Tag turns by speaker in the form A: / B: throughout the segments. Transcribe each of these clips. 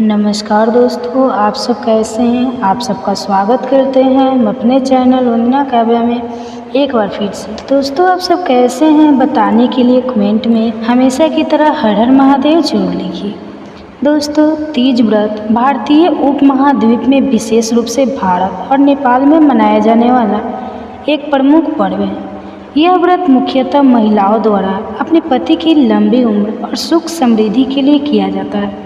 A: नमस्कार दोस्तों, आप सब कैसे हैं। आप सबका स्वागत करते हैं हम अपने चैनल वंदना काव्या में एक बार फिर से। दोस्तों, आप सब कैसे हैं बताने के लिए कमेंट में हमेशा की तरह हर हर महादेव जरूर लिखिए। दोस्तों, तीज व्रत भारतीय उपमहाद्वीप में विशेष रूप से भारत और नेपाल में मनाया जाने वाला एक प्रमुख पर्व है। यह व्रत मुख्यतः महिलाओं द्वारा अपने पति की लंबी उम्र और सुख समृद्धि के लिए किया जाता है।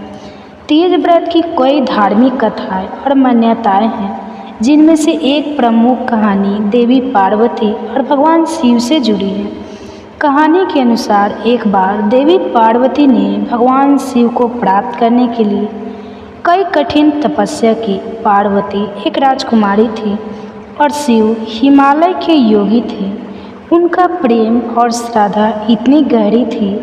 A: तीज व्रत की कई धार्मिक कथाएं और मान्यताएं हैं, जिनमें से एक प्रमुख कहानी देवी पार्वती और भगवान शिव से जुड़ी है। कहानी के अनुसार एक बार देवी पार्वती ने भगवान शिव को प्राप्त करने के लिए कई कठिन तपस्या की। पार्वती एक राजकुमारी थी और शिव हिमालय के योगी थे। उनका प्रेम और श्रद्धा इतनी गहरी थी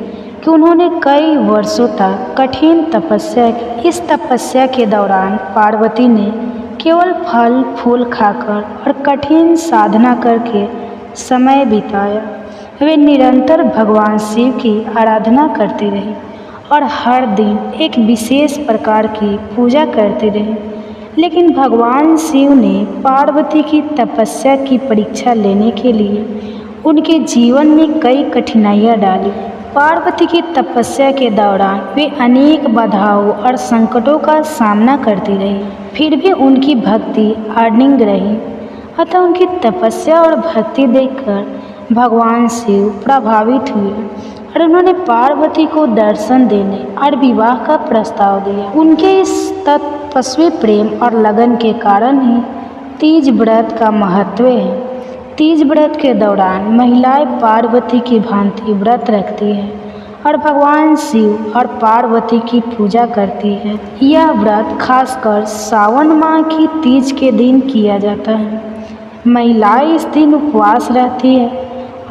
A: कि उन्होंने कई वर्षों तक कठिन तपस्या की। इस तपस्या के दौरान पार्वती ने केवल फल फूल खाकर और कठिन साधना करके समय बिताया। वे निरंतर भगवान शिव की आराधना करते रहे और हर दिन एक विशेष प्रकार की पूजा करते रहे। लेकिन भगवान शिव ने पार्वती की तपस्या की परीक्षा लेने के लिए उनके जीवन में कई कठिनाइयाँ डाली। पार्वती की तपस्या के दौरान वे अनेक बाधाओं और संकटों का सामना करती रही, फिर भी उनकी भक्ति अडिग रही। अतः उनकी तपस्या और भक्ति देखकर भगवान शिव प्रभावित हुए और उन्होंने पार्वती को दर्शन देने और विवाह का प्रस्ताव दिया। उनके इस तपस्वी प्रेम और लगन के कारण ही तीज व्रत का महत्व है। तीज व्रत के दौरान महिलाएं पार्वती की भांति व्रत रखती हैं और भगवान शिव और पार्वती की पूजा करती हैं। यह व्रत खासकर सावन माह की तीज के दिन किया जाता है। महिलाएं इस दिन उपवास रहती है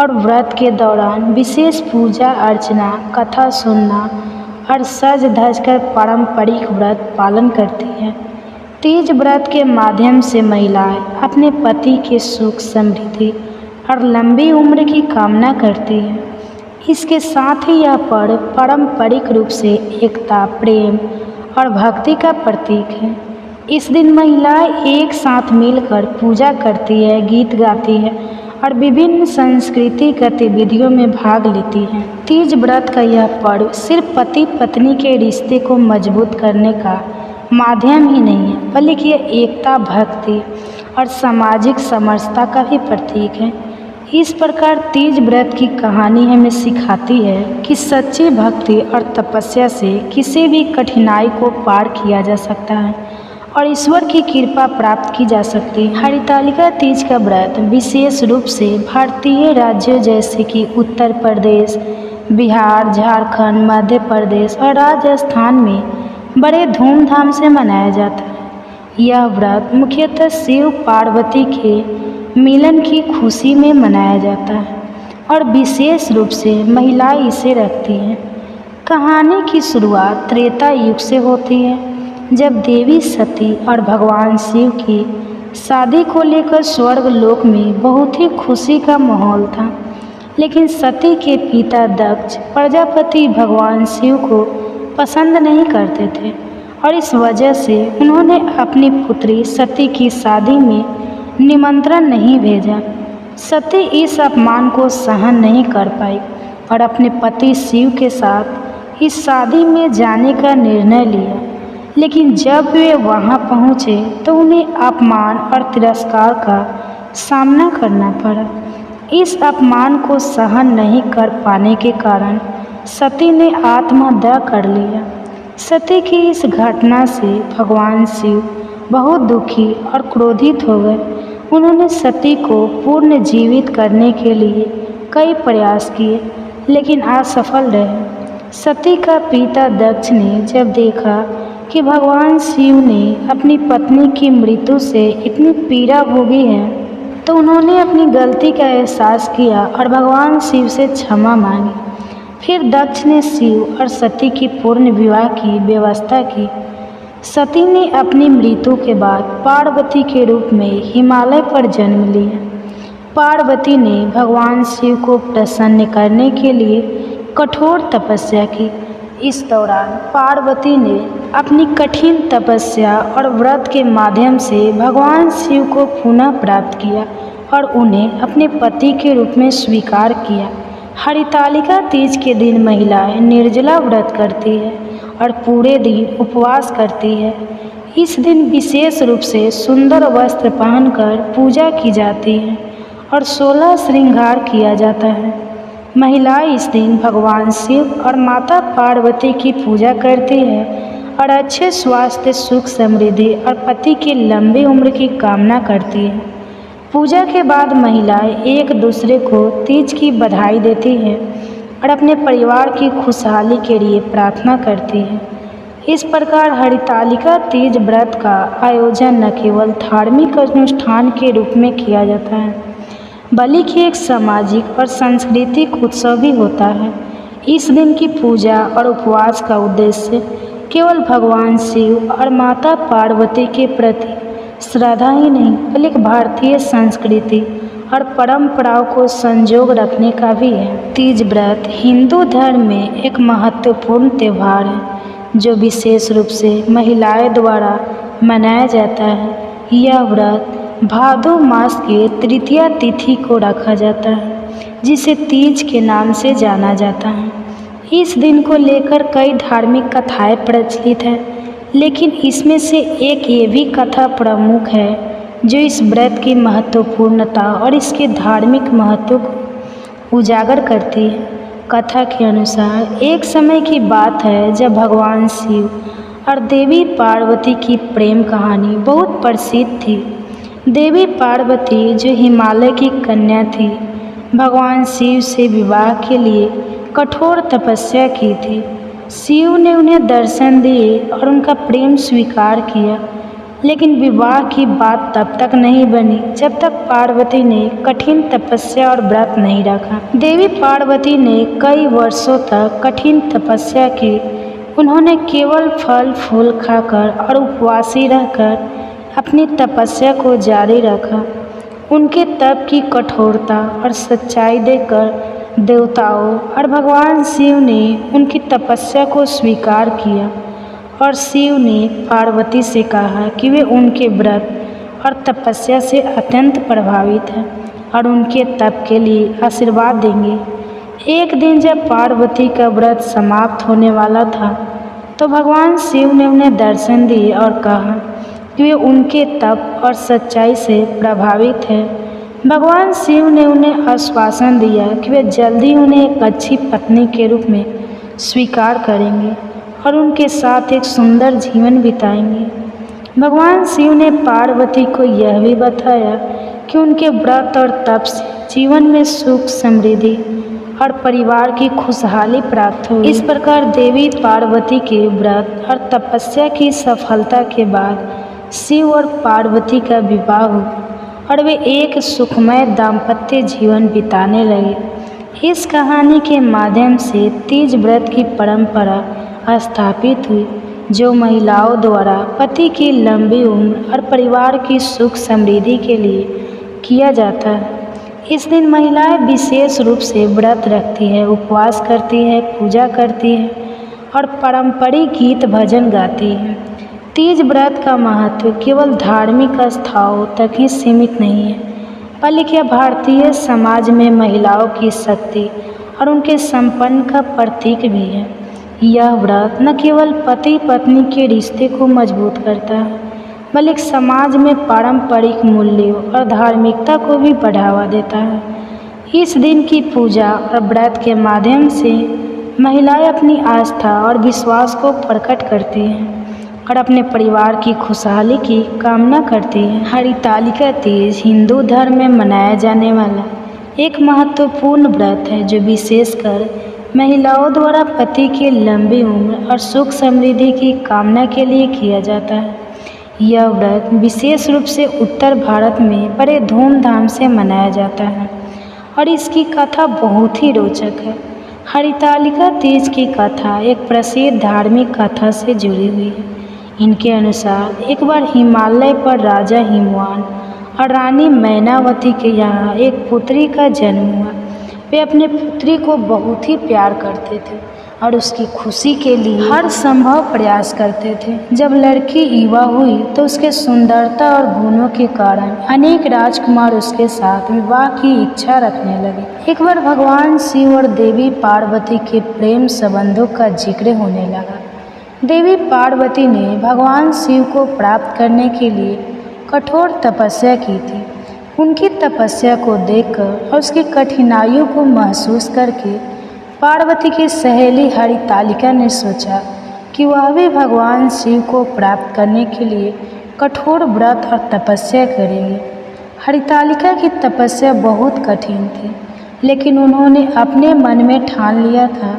A: और व्रत के दौरान विशेष पूजा अर्चना, कथा सुनना और सज धज कर पारंपरिक व्रत पालन करती हैं। तीज व्रत के माध्यम से महिलाएं अपने पति के सुख समृद्धि और लंबी उम्र की कामना करती हैं। इसके साथ ही यह पर्व पारंपरिक रूप से एकता, प्रेम और भक्ति का प्रतीक है। इस दिन महिलाएं एक साथ मिलकर पूजा करती है, गीत गाती है और विभिन्न सांस्कृतिक गतिविधियों में भाग लेती हैं। तीज व्रत का यह पर्व सिर्फ पति पत्नी के रिश्ते को मजबूत करने का माध्यम ही नहीं है, बल्कि यह एकता, भक्ति और सामाजिक समरसता का भी प्रतीक है। इस प्रकार तीज व्रत की कहानी हमें सिखाती है कि सच्ची भक्ति और तपस्या से किसी भी कठिनाई को पार किया जा सकता है और ईश्वर की कृपा प्राप्त की जा सकती है। हरितालिका तीज का व्रत विशेष रूप से भारतीय राज्यों जैसे कि उत्तर प्रदेश, बिहार, झारखंड, मध्य प्रदेश और राजस्थान में बड़े धूमधाम से मनाया जाता है। यह व्रत मुख्यतः शिव पार्वती के मिलन की खुशी में मनाया जाता है और विशेष रूप से महिलाएं इसे रखती हैं। कहानी की शुरुआत त्रेता युग से होती है, जब देवी सती और भगवान शिव की शादी को लेकर स्वर्ग लोक में बहुत ही खुशी का माहौल था। लेकिन सती के पिता दक्ष प्रजापति भगवान शिव को पसंद नहीं करते थे और इस वजह से उन्होंने अपनी पुत्री सती की शादी में निमंत्रण नहीं भेजा। सती इस अपमान को सहन नहीं कर पाई और अपने पति शिव के साथ इस शादी में जाने का निर्णय लिया। लेकिन जब वे वहां पहुंचे तो उन्हें अपमान और तिरस्कार का सामना करना पड़ा। इस अपमान को सहन नहीं कर पाने के कारण सती ने आत्महत्या कर लिया। सती की इस घटना से भगवान शिव बहुत दुखी और क्रोधित हो गए। उन्होंने सती को पुनर्जीवित करने के लिए कई प्रयास किए, लेकिन असफल रहे। सती का पिता दक्ष ने जब देखा कि भगवान शिव ने अपनी पत्नी की मृत्यु से इतनी पीड़ा भोगी है, तो उन्होंने अपनी गलती का एहसास किया और भगवान शिव से क्षमा मांगी। फिर दक्ष ने शिव और सती की पूर्ण विवाह की व्यवस्था की। सती ने अपनी मृत्यु के बाद पार्वती के रूप में हिमालय पर जन्म लिया। पार्वती ने भगवान शिव को प्रसन्न करने के लिए कठोर तपस्या की। इस दौरान पार्वती ने अपनी कठिन तपस्या और व्रत के माध्यम से भगवान शिव को पुनः प्राप्त किया और उन्हें अपने पति के रूप में स्वीकार किया। हरितालिका तीज के दिन महिलाएं निर्जला व्रत करती है और पूरे दिन उपवास करती है। इस दिन विशेष रूप से सुंदर वस्त्र पहनकर पूजा की जाती है और 16 श्रृंगार किया जाता है। महिलाएं इस दिन भगवान शिव और माता पार्वती की पूजा करती है और अच्छे स्वास्थ्य, सुख, समृद्धि और पति की लंबी उम्र की कामना करती है। पूजा के बाद महिलाएं एक दूसरे को तीज की बधाई देती है और अपने परिवार की खुशहाली के लिए प्रार्थना करती है। इस प्रकार हरितालिका तीज व्रत का आयोजन न केवल धार्मिक अनुष्ठान के रूप में किया जाता है बल्कि एक सामाजिक और सांस्कृतिक उत्सव भी होता है। इस दिन की पूजा और उपवास का उद्देश्य केवल भगवान शिव और माता पार्वती के प्रति श्रद्धा ही नहीं बल्कि भारतीय संस्कृति और परंपराओं को संजोग रखने का भी है। तीज व्रत हिंदू धर्म में एक महत्वपूर्ण त्यौहार है जो विशेष रूप से महिलाएं द्वारा मनाया जाता है। यह व्रत भादो मास के तृतीया तिथि को रखा जाता है जिसे तीज के नाम से जाना जाता है। इस दिन को लेकर कई धार्मिक कथाएं प्रचलित हैं, लेकिन इसमें से एक ये भी कथा प्रमुख है जो इस व्रत की महत्वपूर्णता और इसके धार्मिक महत्व को उजागर करती है। कथा के अनुसार एक समय की बात है जब भगवान शिव और देवी पार्वती की प्रेम कहानी बहुत प्रसिद्ध थी। देवी पार्वती जो हिमालय की कन्या थी, भगवान शिव से विवाह के लिए कठोर तपस्या की थी। शिव ने उन्हें दर्शन दिए और उनका प्रेम स्वीकार किया, लेकिन विवाह की बात तब तक नहीं बनी जब तक पार्वती ने कठिन तपस्या और व्रत नहीं रखा। देवी पार्वती ने कई वर्षों तक कठिन तपस्या की। उन्होंने केवल फल फूल खाकर और उपवासी रहकर अपनी तपस्या को जारी रखा। उनके तप की कठोरता और सच्चाई देखकर देवताओं और भगवान शिव ने उनकी तपस्या को स्वीकार किया और शिव ने पार्वती से कहा कि वे उनके व्रत और तपस्या से अत्यंत प्रभावित हैं और उनके तप के लिए आशीर्वाद देंगे। एक दिन जब पार्वती का व्रत समाप्त होने वाला था तो भगवान शिव ने उन्हें दर्शन दिए और कहा कि वे उनके तप और सच्चाई से प्रभावित हैं। भगवान शिव ने उन्हें आश्वासन दिया कि वे जल्दी उन्हें एक अच्छी पत्नी के रूप में स्वीकार करेंगे और उनके साथ एक सुंदर जीवन बिताएंगे। भगवान शिव ने पार्वती को यह भी बताया कि उनके व्रत और तप से जीवन में सुख, समृद्धि और परिवार की खुशहाली प्राप्त हुई। इस प्रकार देवी पार्वती के व्रत और तपस्या की सफलता के बाद शिव और पार्वती का विवाह हुआ और वे एक सुखमय दाम्पत्य जीवन बिताने लगे। इस कहानी के माध्यम से तीज व्रत की परंपरा स्थापित हुई जो महिलाओं द्वारा पति की लंबी उम्र और परिवार की सुख समृद्धि के लिए किया जाता है। इस दिन महिलाएं विशेष रूप से व्रत रखती है, उपवास करती है, पूजा करती है और पारंपरिक गीत भजन गाती है। तीज व्रत का महत्व केवल धार्मिक आस्थाओं तक ही सीमित नहीं है बल्कि भारतीय समाज में महिलाओं की शक्ति और उनके संपन्न का प्रतीक भी है। यह व्रत न केवल पति पत्नी के रिश्ते को मजबूत करता है बल्कि समाज में पारंपरिक मूल्यों और धार्मिकता को भी बढ़ावा देता है। इस दिन की पूजा और व्रत के माध्यम से महिलाएं अपनी आस्था और विश्वास को प्रकट करती हैं और अपने परिवार की खुशहाली की कामना करती हैं। हरितालिका तीज हिंदू धर्म में मनाया जाने वाला एक महत्वपूर्ण व्रत है जो विशेषकर महिलाओं द्वारा पति की लंबी उम्र और सुख समृद्धि की कामना के लिए किया जाता है। यह व्रत विशेष रूप से उत्तर भारत में बड़े धूमधाम से मनाया जाता है और इसकी कथा बहुत ही रोचक है। हरितालिका तीज की कथा एक प्रसिद्ध धार्मिक कथा से जुड़ी हुई है। इनके अनुसार एक बार हिमालय पर राजा हिमवान और रानी मैनावती के यहाँ एक पुत्री का जन्म हुआ। वे अपने पुत्री को बहुत ही प्यार करते थे और उसकी खुशी के लिए हर संभव प्रयास करते थे। जब लड़की युवा हुई तो उसके सुंदरता और गुणों के कारण अनेक राजकुमार उसके साथ विवाह की इच्छा रखने लगे। एक बार भगवान शिव और देवी पार्वती के प्रेम संबंधों का जिक्र होने लगा। देवी पार्वती ने भगवान शिव को प्राप्त करने के लिए कठोर तपस्या की थी। उनकी तपस्या को देखकर और उसकी कठिनाइयों को महसूस करके पार्वती की सहेली हरितालिका ने सोचा कि वह भी भगवान शिव को प्राप्त करने के लिए कठोर व्रत और तपस्या करेगी। हरितालिका की तपस्या बहुत कठिन थी, लेकिन उन्होंने अपने मन में ठान लिया था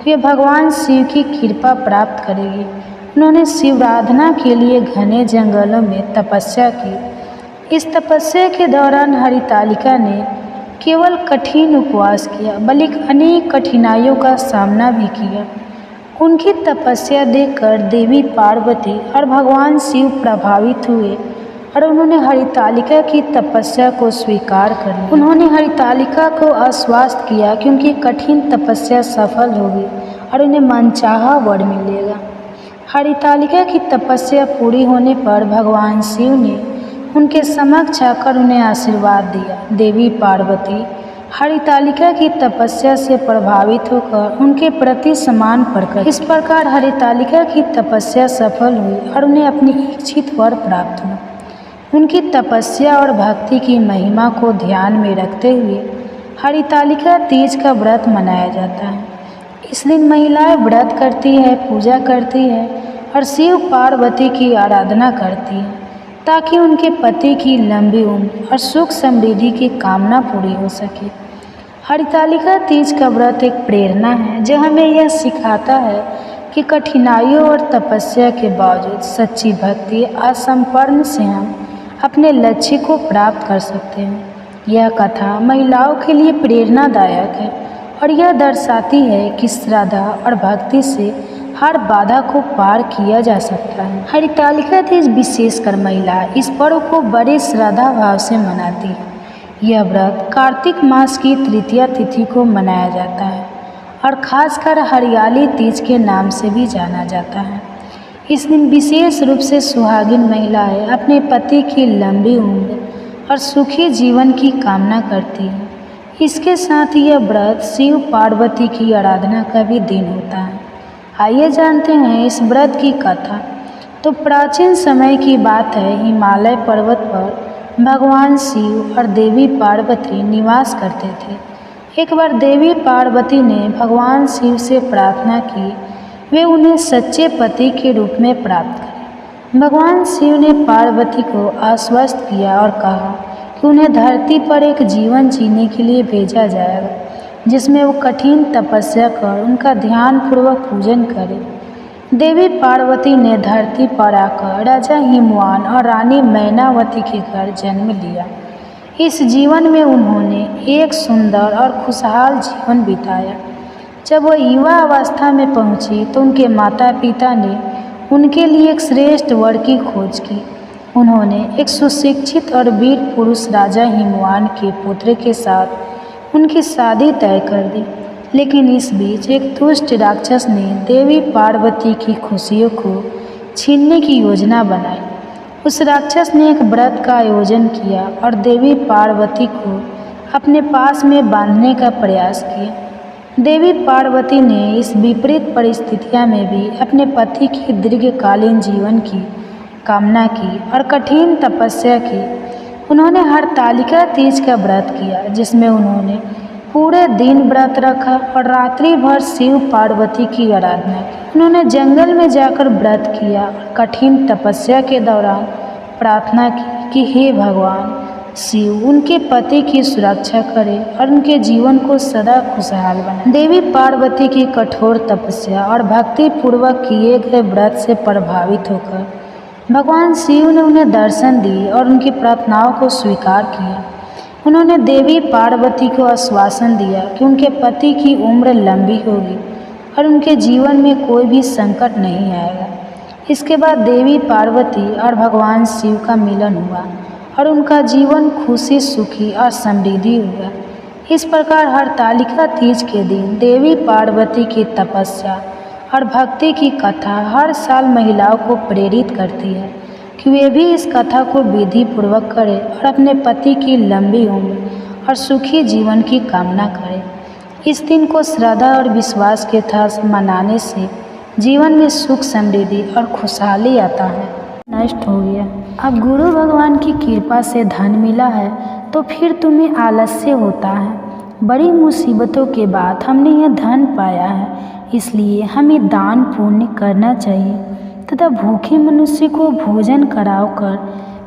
A: कि वह भगवान शिव की कृपा प्राप्त करेगी। उन्होंने शिवाराधना के लिए घने जंगलों में तपस्या की। इस तपस्या के दौरान हरितालिका ने केवल कठिन उपवास किया, बल्कि अनेक कठिनाइयों का सामना भी किया। उनकी तपस्या देखकर देवी पार्वती और भगवान शिव प्रभावित हुए और उन्होंने हरितालिका की तपस्या को स्वीकार कर लिया। उन्होंने हरितालिका को आश्वस्त किया कि उनकी कठिन तपस्या सफल होगी और उन्हें मनचाहा वर मिलेगा। हरितालिका की तपस्या पूरी होने पर भगवान शिव ने उनके समक्ष आकर उन्हें आशीर्वाद दिया। देवी पार्वती हरितालिका की तपस्या से प्रभावित होकर उनके प्रति सम्मान प्रकट। इस प्रकार हरितालिका की तपस्या सफल हुई और उन्हें अपनी इच्छित वर प्राप्त हुआ। उनकी तपस्या और भक्ति की महिमा को ध्यान में रखते हुए हरितालिका तीज का व्रत मनाया जाता है। इस दिन महिलाएं व्रत करती है, पूजा करती है और शिव पार्वती की आराधना करती है ताकि उनके पति की लंबी उम्र और सुख समृद्धि की कामना पूरी हो सके। हरितालिका तीज का व्रत एक प्रेरणा है जो हमें यह सिखाता है कि कठिनाइयों और तपस्या के बावजूद सच्ची भक्ति असंपन्न से हम अपने लक्ष्य को प्राप्त कर सकते हैं। यह कथा महिलाओं के लिए प्रेरणादायक है और यह दर्शाती है कि श्रद्धा और भक्ति से हर बाधा को पार किया जा सकता है। हरितालिका तीज विशेषकर महिला इस पर्व को बड़े श्रद्धा भाव से मनाती है। यह व्रत कार्तिक मास की तृतीया तिथि को मनाया जाता है और खासकर हरियाली तीज के नाम से भी जाना जाता है। इस दिन विशेष रूप से सुहागिन महिलाएं अपने पति की लंबी उम्र और सुखी जीवन की कामना करती हैं। इसके साथ ही यह व्रत शिव पार्वती की आराधना का भी दिन होता है। आइए जानते हैं इस व्रत की कथा। तो प्राचीन समय की बात है, हिमालय पर्वत पर भगवान शिव और देवी पार्वती निवास करते थे। एक बार देवी पार्वती ने भगवान शिव से प्रार्थना की वे उन्हें सच्चे पति के रूप में प्राप्त करें। भगवान शिव ने पार्वती को आश्वस्त किया और कहा कि उन्हें धरती पर एक जीवन जीने के लिए भेजा जाएगा जिसमें वो कठिन तपस्या कर उनका ध्यानपूर्वक पूजन करें। देवी पार्वती ने धरती पर आकर राजा हिमवान और रानी मैनावती के घर जन्म लिया। इस जीवन में उन्होंने एक सुंदर और खुशहाल जीवन बिताया। जब वह युवा अवस्था में पहुंची तो उनके माता पिता ने उनके लिए एक श्रेष्ठ वर की खोज की। उन्होंने एक सुशिक्षित और वीर पुरुष राजा हिमवान के पुत्र के साथ उनकी शादी तय कर दी, लेकिन इस बीच एक दुष्ट राक्षस ने देवी पार्वती की खुशियों को छीनने की योजना बनाई। उस राक्षस ने एक व्रत का आयोजन किया और देवी पार्वती को अपने पास में बांधने का प्रयास किया। देवी पार्वती ने इस विपरीत परिस्थितियों में भी अपने पति की दीर्घकालीन जीवन की कामना की और कठिन तपस्या की। उन्होंने हरितालिका तीज का व्रत किया जिसमें उन्होंने पूरे दिन व्रत रखा और रात्रि भर शिव पार्वती की आराधना की। उन्होंने जंगल में जाकर व्रत किया और कठिन तपस्या के दौरान प्रार्थना की कि हे भगवान शिव उनके पति की सुरक्षा करे और उनके जीवन को सदा खुशहाल बनाए। देवी पार्वती की कठोर तपस्या और भक्ति पूर्वक किए गए व्रत से प्रभावित होकर भगवान शिव ने उन्हें दर्शन दिए और उनकी प्रार्थनाओं को स्वीकार किया। उन्होंने देवी पार्वती को आश्वासन दिया कि उनके पति की उम्र लंबी होगी और उनके जीवन में कोई भी संकट नहीं आएगा। इसके बाद देवी पार्वती और भगवान शिव का मिलन हुआ और उनका जीवन खुशी, सुखी और समृद्धि हुआ। इस प्रकार हरतालिका तीज के दिन देवी पार्वती की तपस्या और भक्ति की कथा हर साल महिलाओं को प्रेरित करती है कि वे भी इस कथा को विधि पूर्वक करें और अपने पति की लंबी उम्र और सुखी जीवन की कामना करें। इस दिन को श्रद्धा और विश्वास के साथ मनाने से जीवन में सुख समृद्धि और खुशहाली आता है। नष्ट हो गया। अब गुरु भगवान की कृपा से धन मिला है तो फिर तुम्हें आलस्य होता है। बड़ी मुसीबतों के बाद हमने यह धन पाया है, इसलिए हमें दान पुण्य करना चाहिए तथा भूखे मनुष्य को भोजन कराओ कर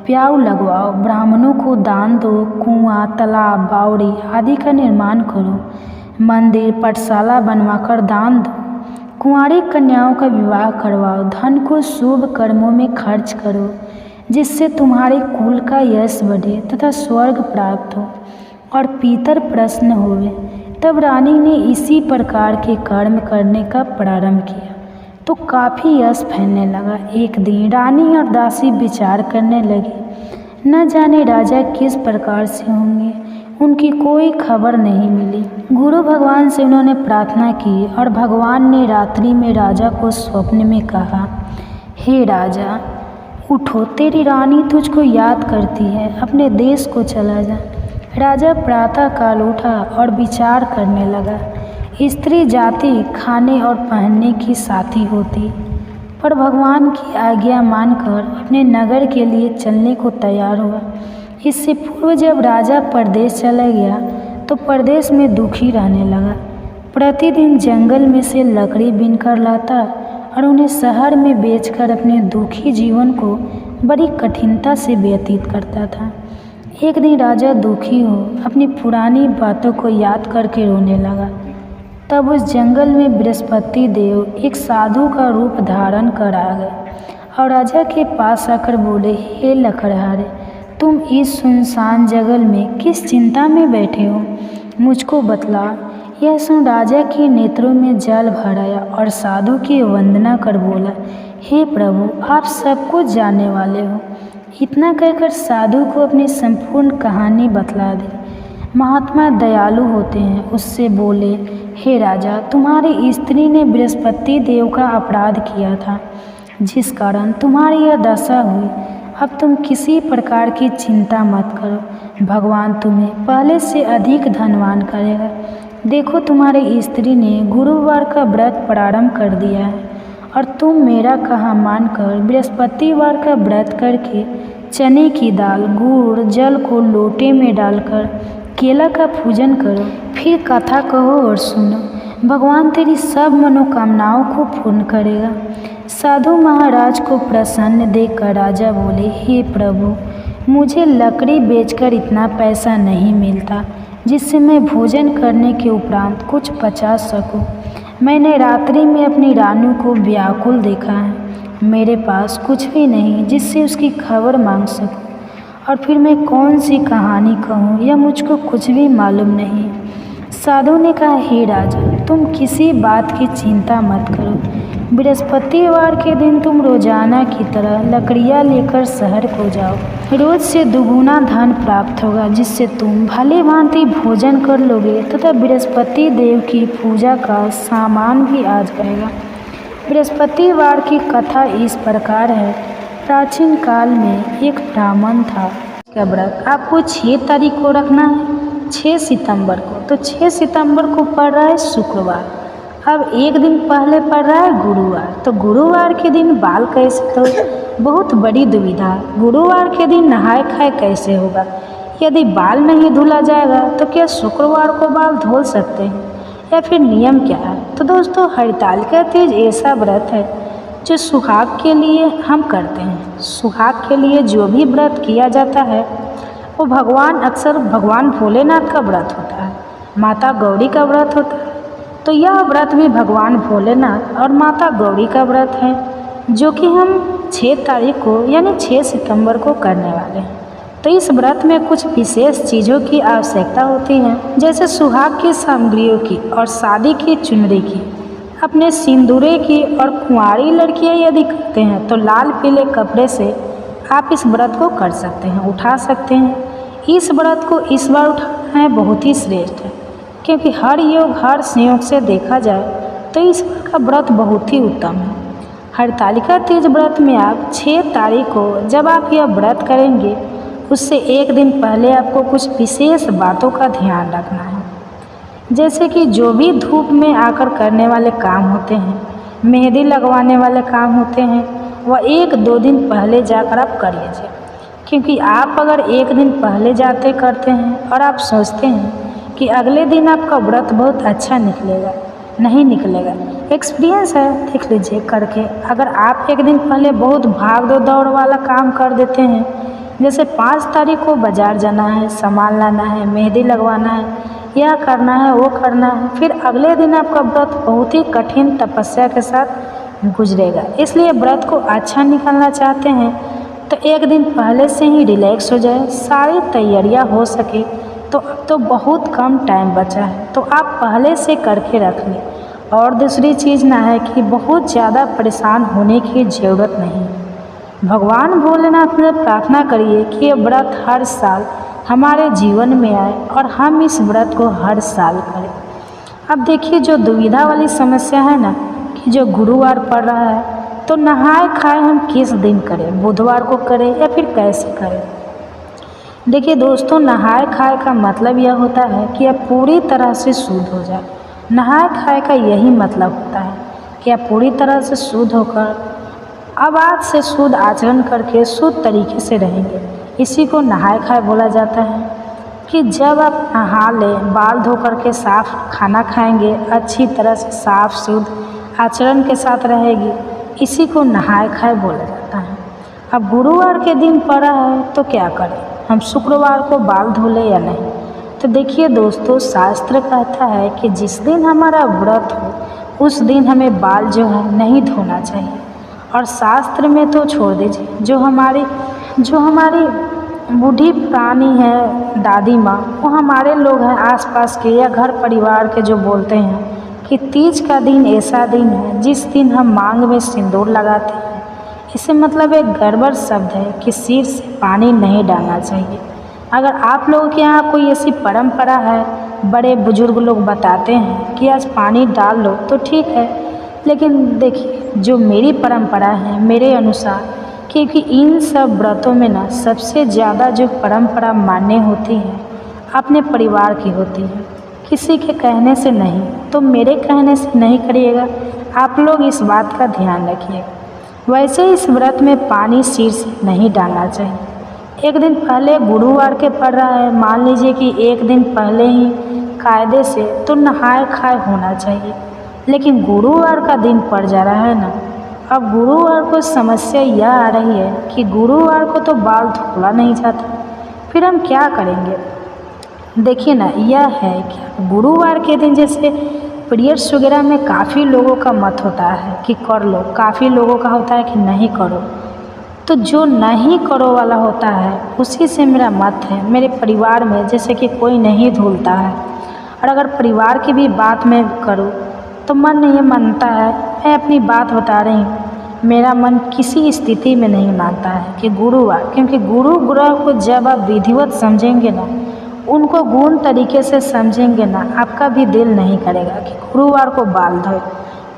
A: प्याऊ लगवाओ, ब्राह्मणों को दान दो, कुआं, तालाब, बावड़ी आदि का निर्माण करो, मंदिर पाठशाला बनवाकर दान दो, कुंवारी कन्याओं का विवाह करवाओ, धन को शुभ कर्मों में खर्च करो जिससे तुम्हारे कुल का यश बढ़े तथा स्वर्ग प्राप्त हो और पितर प्रसन्न होवे। तब रानी ने इसी प्रकार के कर्म करने का प्रारंभ किया तो काफ़ी यश फैलने लगा। एक दिन रानी और दासी विचार करने लगी, न जाने राजा किस प्रकार से होंगे, उनकी कोई खबर नहीं मिली। गुरु भगवान से उन्होंने प्रार्थना की और भगवान ने रात्रि में राजा को स्वप्न में कहा, हे राजा उठो, तेरी रानी तुझको याद करती है, अपने देश को चला जा। राजा प्रातः काल उठा और विचार करने लगा। स्त्री जाति खाने और पहनने की साथी होती, पर भगवान की आज्ञा मानकर अपने नगर के लिए चलने को तैयार हुआ। इससे पूर्व जब राजा परदेश चला गया तो परदेश में दुखी रहने लगा। प्रतिदिन जंगल में से लकड़ी बीनकर लाता और उन्हें शहर में बेचकर अपने दुखी जीवन को बड़ी कठिनता से व्यतीत करता था। एक दिन राजा दुखी हो अपनी पुरानी बातों को याद करके रोने लगा। तब उस जंगल में बृहस्पति देव एक साधु का रूप धारण कर आ गए और राजा के पास आकर बोले, हे लकड़हारे, तुम इस सुनसान जंगल में किस चिंता में बैठे हो, मुझको बतला। यह सुन राजा के नेत्रों में जल भर आया और साधु की वंदना कर बोला, हे प्रभु, आप सब कुछ जानने वाले हो। इतना कहकर साधु को अपनी संपूर्ण कहानी बतला दी। महात्मा दयालु होते हैं, उससे बोले, हे राजा, तुम्हारी स्त्री ने बृहस्पति देव का अपराध किया था जिस कारण तुम्हारी यह दशा हुई। अब तुम किसी प्रकार की चिंता मत करो, भगवान तुम्हें पहले से अधिक धनवान करेगा। देखो, तुम्हारी स्त्री ने गुरुवार का व्रत प्रारंभ कर दिया है और तुम मेरा कहा मानकर बृहस्पतिवार का व्रत करके चने की दाल, गुड़, जल को लोटे में डालकर केला का पूजन करो, फिर कथा कहो और सुनो। भगवान तेरी सब मनोकामनाओं को पूर्ण करेगा। साधु महाराज को प्रसन्न देखकर राजा बोले, हे प्रभु, मुझे लकड़ी बेचकर इतना पैसा नहीं मिलता जिससे मैं भोजन करने के उपरांत कुछ पचा सकूं। मैंने रात्रि में अपनी रानी को व्याकुल देखा है। मेरे पास कुछ भी नहीं जिससे उसकी खबर मांग सकूं, और फिर मैं कौन सी कहानी कहूँ, यह मुझको कुछ भी मालूम नहीं। साधु ने कहा, हे राजा, तुम किसी बात की चिंता मत करो। बृहस्पतिवार के दिन तुम रोजाना की तरह लकड़ियाँ लेकर शहर को जाओ। रोज से दुगुना धन प्राप्त होगा जिससे तुम भली भांति भोजन कर लोगे तथा बृहस्पति देव की पूजा का सामान भी आ जाएगा। बृहस्पतिवार की कथा इस प्रकार है। प्राचीन काल में एक ब्राह्मण था। का व्रत आपको 6 तारीख को रखना है, 6 सितंबर को। तो 6 सितंबर को पड़ रहा है शुक्रवार। अब एक दिन पहले पड़ रहा है गुरुवार, तो गुरुवार के दिन बाल कैसे तो बहुत बड़ी दुविधा। गुरुवार के दिन नहाए खाए कैसे होगा? यदि बाल नहीं धुला जाएगा तो क्या शुक्रवार को बाल धो सकते हैं या फिर नियम क्या है? तो दोस्तों, हरतालिका तीज ऐसा व्रत है जो सुहाग के लिए हम करते हैं। सुहाग के लिए जो भी व्रत किया जाता है वो अक्सर भगवान भोलेनाथ का व्रत होता है, माता गौरी का व्रत होता है। तो यह व्रत भी भगवान भोलेनाथ और माता गौरी का व्रत है जो कि हम 6 तारीख को यानी 6 सितंबर को करने वाले हैं। तो इस व्रत में कुछ विशेष चीज़ों की आवश्यकता होती है, जैसे सुहाग की सामग्रियों की और शादी की चुनरी की, अपने सिंदूरे की। और कुंवारी लड़कियां यदि करते हैं तो लाल पीले कपड़े से आप इस व्रत को कर सकते हैं, उठा सकते हैं। इस व्रत को इस बार उठाना है बहुत ही श्रेष्ठ है, क्योंकि हर योग हर संयोग से देखा जाए तो इस बार का व्रत बहुत ही उत्तम है। हरतालिका तीज व्रत में आप 6 तारीख को जब आप यह व्रत करेंगे उससे एक दिन पहले आपको कुछ विशेष बातों का ध्यान रखना है। जैसे कि जो भी धूप में आकर करने वाले काम होते हैं, मेहंदी लगवाने वाले काम होते हैं, वह 1-2 दिन पहले जाकर आप कर लीजिए। क्योंकि आप अगर एक दिन पहले जाते करते हैं और आप सोचते हैं कि अगले दिन आपका व्रत बहुत अच्छा निकलेगा, नहीं निकलेगा। एक्सपीरियंस है, देख लीजिए करके। अगर आप एक दिन पहले बहुत भाग दौड़ वाला काम कर देते हैं, जैसे 5 तारीख को बाज़ार जाना है, सामान लाना है, मेहंदी लगवाना है, यह करना है, वो करना है, फिर अगले दिन आपका व्रत बहुत ही कठिन तपस्या के साथ गुजरेगा। इसलिए व्रत को अच्छा निकालना चाहते हैं तो एक दिन पहले से ही रिलैक्स हो जाए, सारी तैयारियां हो सके। तो अब तो बहुत कम टाइम बचा है, तो आप पहले से करके रख लें। और दूसरी चीज़ ना है कि बहुत ज़्यादा परेशान होने की ज़रूरत नहीं। भगवान भोलेनाथ से प्रार्थना करिए कि ये व्रत हर साल हमारे जीवन में आए और हम इस व्रत को हर साल करें। अब देखिए, जो दुविधा वाली समस्या है ना कि जो गुरुवार पड़ रहा है, तो नहाए खाए हम किस दिन करें, बुधवार को करें या फिर कैसे करें। देखिए दोस्तों, नहाए खाए का मतलब यह होता है कि आप पूरी तरह से शुद्ध हो जाए। नहाए खाए का यही मतलब होता है कि आप पूरी तरह से शुद्ध होकर अब आज से शुद्ध आचरण करके शुद्ध तरीके से रहेंगे। इसी को नहाए खाए बोला जाता है कि जब आप नहा लें, बाल धो करके साफ खाना खाएंगे, अच्छी तरह से साफ शुद्ध आचरण के साथ रहेगी, इसी को नहाए खाए बोला जाता है। अब गुरुवार के दिन पड़ा है तो क्या करें, हम शुक्रवार को बाल धो लें या नहीं। तो देखिए दोस्तों, शास्त्र कहता है कि जिस दिन हमारा व्रत हो उस दिन हमें बाल जो है नहीं धोना चाहिए। और शास्त्र में तो छोड़ दीजिए, जो हमारी बूढ़ी पुरानी है दादी माँ, वो हमारे लोग हैं आसपास के या घर परिवार के, जो बोलते हैं कि तीज का दिन ऐसा दिन है जिस दिन हम मांग में सिंदूर लगाते हैं। इससे मतलब एक गड़बड़ शब्द है कि सिर से पानी नहीं डालना चाहिए। अगर आप लोगों के यहाँ कोई ऐसी परंपरा है, बड़े बुजुर्ग लोग बताते हैं कि आज पानी डाल लो तो ठीक है, लेकिन देखिए जो मेरी परंपरा है, मेरे अनुसार, क्योंकि इन सब व्रतों में ना सबसे ज़्यादा जो परंपरा मान्य होती है अपने परिवार की होती है, किसी के कहने से नहीं। तो मेरे कहने से नहीं करिएगा, आप लोग इस बात का ध्यान रखिएगा। वैसे इस व्रत में पानी सिर से नहीं डालना चाहिए। एक दिन पहले गुरुवार के पड़ रहा है, मान लीजिए कि एक दिन पहले ही कायदे से तो नहाए खाए होना चाहिए, लेकिन गुरुवार का दिन पड़ जा रहा है ना। अब गुरुवार को समस्या यह आ रही है कि गुरुवार को तो बाल धोला नहीं जाता, फिर हम क्या करेंगे। देखिए ना, यह है कि गुरुवार के दिन जैसे पीरियड्स वगैरह में काफ़ी लोगों का मत होता है कि कर लो, काफ़ी लोगों का होता है कि नहीं करो। तो जो नहीं करो वाला होता है उसी से मेरा मत है। मेरे परिवार में जैसे कि कोई नहीं धुलता है, और अगर परिवार की भी बात मैं करूँ तो मन नहीं मानता है। मैं अपनी बात बता रही हूँ, मेरा मन किसी स्थिति में नहीं मानता है कि गुरुवार, क्योंकि गुरु ग्रह को जब आप विधिवत समझेंगे ना, उनको गुण तरीके से समझेंगे ना, आपका भी दिल नहीं करेगा कि गुरुवार को बाल धोए।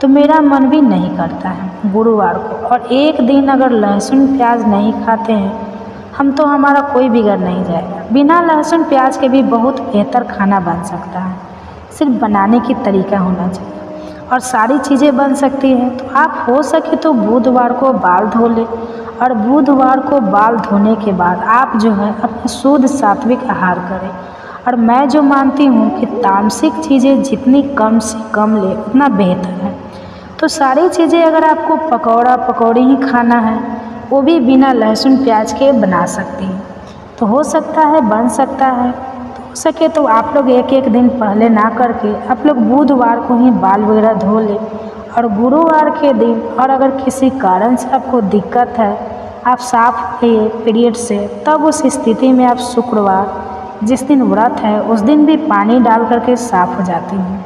A: तो मेरा मन भी नहीं करता है गुरुवार को। और एक दिन अगर लहसुन प्याज नहीं खाते हैं हम, तो हमारा कोई बिगड़ नहीं जाएगा। बिना लहसुन प्याज के भी बहुत बेहतर खाना बन सकता है, सिर्फ बनाने की तरीका होना चाहिए और सारी चीज़ें बन सकती हैं। तो आप हो सके तो बुधवार को बाल धो लें, और बुधवार को बाल धोने के बाद आप जो है अपना शुद्ध सात्विक आहार करें। और मैं जो मानती हूँ कि तामसिक चीज़ें जितनी कम से कम ले उतना बेहतर है। तो सारी चीज़ें अगर आपको पकौड़ा पकौड़ी ही खाना है, वो भी बिना लहसुन प्याज के बना सकती हैं। तो हो सकता है, बन सकता है। तो हो सके तो आप लोग एक एक दिन पहले ना करके आप लोग बुधवार को ही बाल वगैरह धो लें, और गुरुवार के दिन, और अगर किसी कारण से आपको दिक्कत है, आप साफ लिए पीरियड से, तब उस स्थिति में आप शुक्रवार जिस दिन व्रत है उस दिन भी पानी डाल करके साफ हो जाती हैं।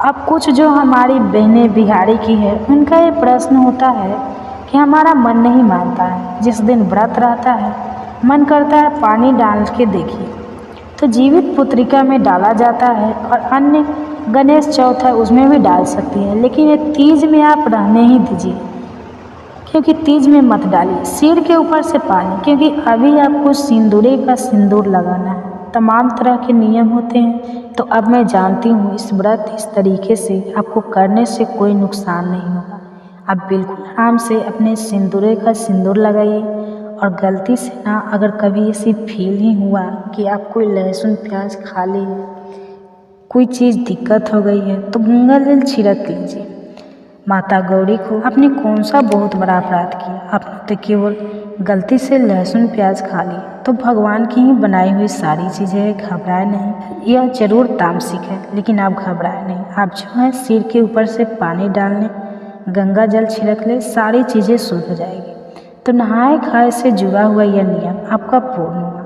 A: अब कुछ जो हमारी बहनें बिहारी की है, उनका ये प्रश्न होता है कि हमारा मन नहीं मानता है, जिस दिन व्रत रहता है मन करता है पानी डाल के देखिए। तो जीवित पुत्रिका में डाला जाता है और अन्य गणेश चौथ है उसमें भी डाल सकती हैं, लेकिन ये तीज में आप रहने ही दीजिए, क्योंकि तीज में मत डालिए सिर के ऊपर से पानी, क्योंकि अभी आपको सिंदूरे का सिंदूर लगाना है। तमाम तरह के नियम होते हैं। तो अब मैं जानती हूँ इस व्रत इस तरीके से आपको करने से कोई नुकसान नहीं होगा। आप बिल्कुल आराम से अपने सिंदूरे का सिंदूर लगाइए। और गलती से ना अगर कभी ऐसी फील ही हुआ कि आप कोई लहसुन प्याज खा लिए, कोई चीज़ दिक्कत हो गई है, तो गंगा जल छिड़क लीजिए। माता गौरी को आपने कौन सा बहुत बड़ा अपराध किया, आपने तो केवल गलती से लहसुन प्याज खा ली। तो भगवान की ही बनाई हुई सारी चीज़ें, घबराए नहीं। यह जरूर तामसिक है, लेकिन आप घबराए नहीं। आप जो है सिर के ऊपर से पानी डालने, गंगा जल छिड़क ले, सारी चीज़ें शुद्ध हो जाएगी। तो नहाए खाए से जुड़ा हुआ यह नियम आपका पूर्ण हुआ।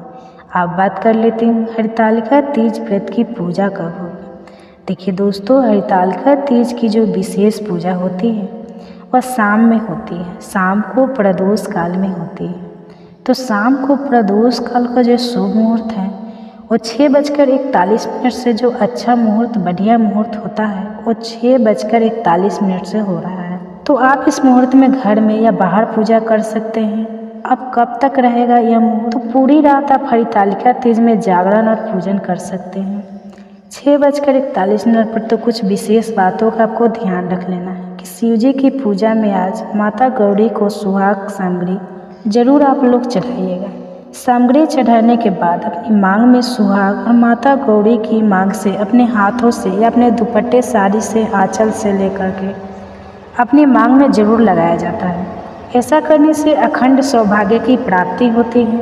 A: आप बात कर लेती हूँ हरितालिका तीज व्रत की पूजा कब होगी। देखिए दोस्तों, हरितालिका तीज की जो विशेष पूजा होती है वह शाम में होती है। शाम को प्रदोष काल में होती है। तो शाम को प्रदोष काल का जो शुभ मुहूर्त है वो 6:41 से, जो अच्छा मुहूर्त बढ़िया मुहूर्त होता है वो 6:41 से हो रहा है। तो आप इस मुहूर्त में घर में या बाहर पूजा कर सकते हैं। अब कब तक रहेगा यह मुहूर्त? तो पूरी रात आप हरितालिका तीज में जागरण और पूजन कर सकते हैं। 6:41 पर तो कुछ विशेष बातों का आपको ध्यान रख लेना है कि शिव जी की पूजा में आज माता गौरी को सुहाग सामग्री जरूर आप लोग चढ़ाइएगा। सामग्री चढ़ाने के बाद अपनी मांग में सुहाग और माता गौरी की मांग से अपने हाथों से या अपने दुपट्टे साड़ी से आंचल से लेकर के अपनी मांग में जरूर लगाया जाता है। ऐसा करने से अखंड सौभाग्य की प्राप्ति होती है।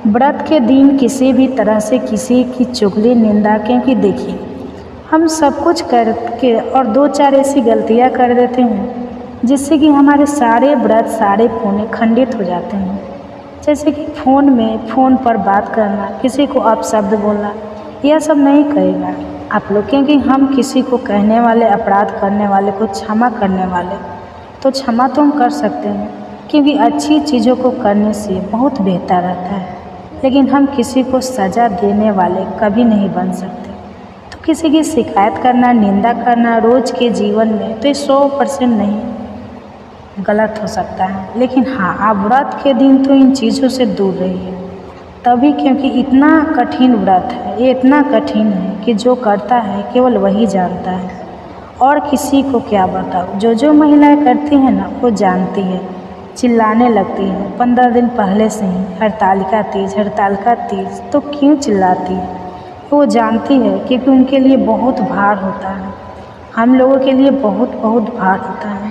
A: व्रत के दिन किसी भी तरह से किसी की चुगली निंदा, क्योंकि देखिए हम सब कुछ करके और 2-4 ऐसी गलतियां कर देते हैं जिससे कि हमारे सारे व्रत सारे पुण्य खंडित हो जाते हैं। जैसे कि फ़ोन पर बात करना, किसी को अपशब्द बोलना, यह सब नहीं करेगा आप लोग, क्योंकि हम किसी को कहने वाले, अपराध करने वाले को क्षमा करने वाले, तो क्षमा तो हम कर सकते हैं, क्योंकि अच्छी चीज़ों को करने से बहुत बेहतर रहता है। लेकिन हम किसी को सज़ा देने वाले कभी नहीं बन सकते। तो किसी की शिकायत करना, निंदा करना रोज़ के जीवन में तो ये 100% नहीं गलत हो सकता है। लेकिन हाँ, आप व्रत के दिन तो इन चीज़ों से दूर रहिए। तभी, क्योंकि इतना कठिन व्रत है, ये इतना कठिन है कि जो करता है केवल वही जानता है, और किसी को क्या बताओ। जो महिलाएं करती हैं ना वो जानती है, चिल्लाने लगती है 15 दिन पहले से ही, हरितालिका तीज। तो क्यों चिल्लाती है? वो जानती है क्योंकि उनके लिए बहुत भार होता है। हम लोगों के लिए बहुत भार होता है।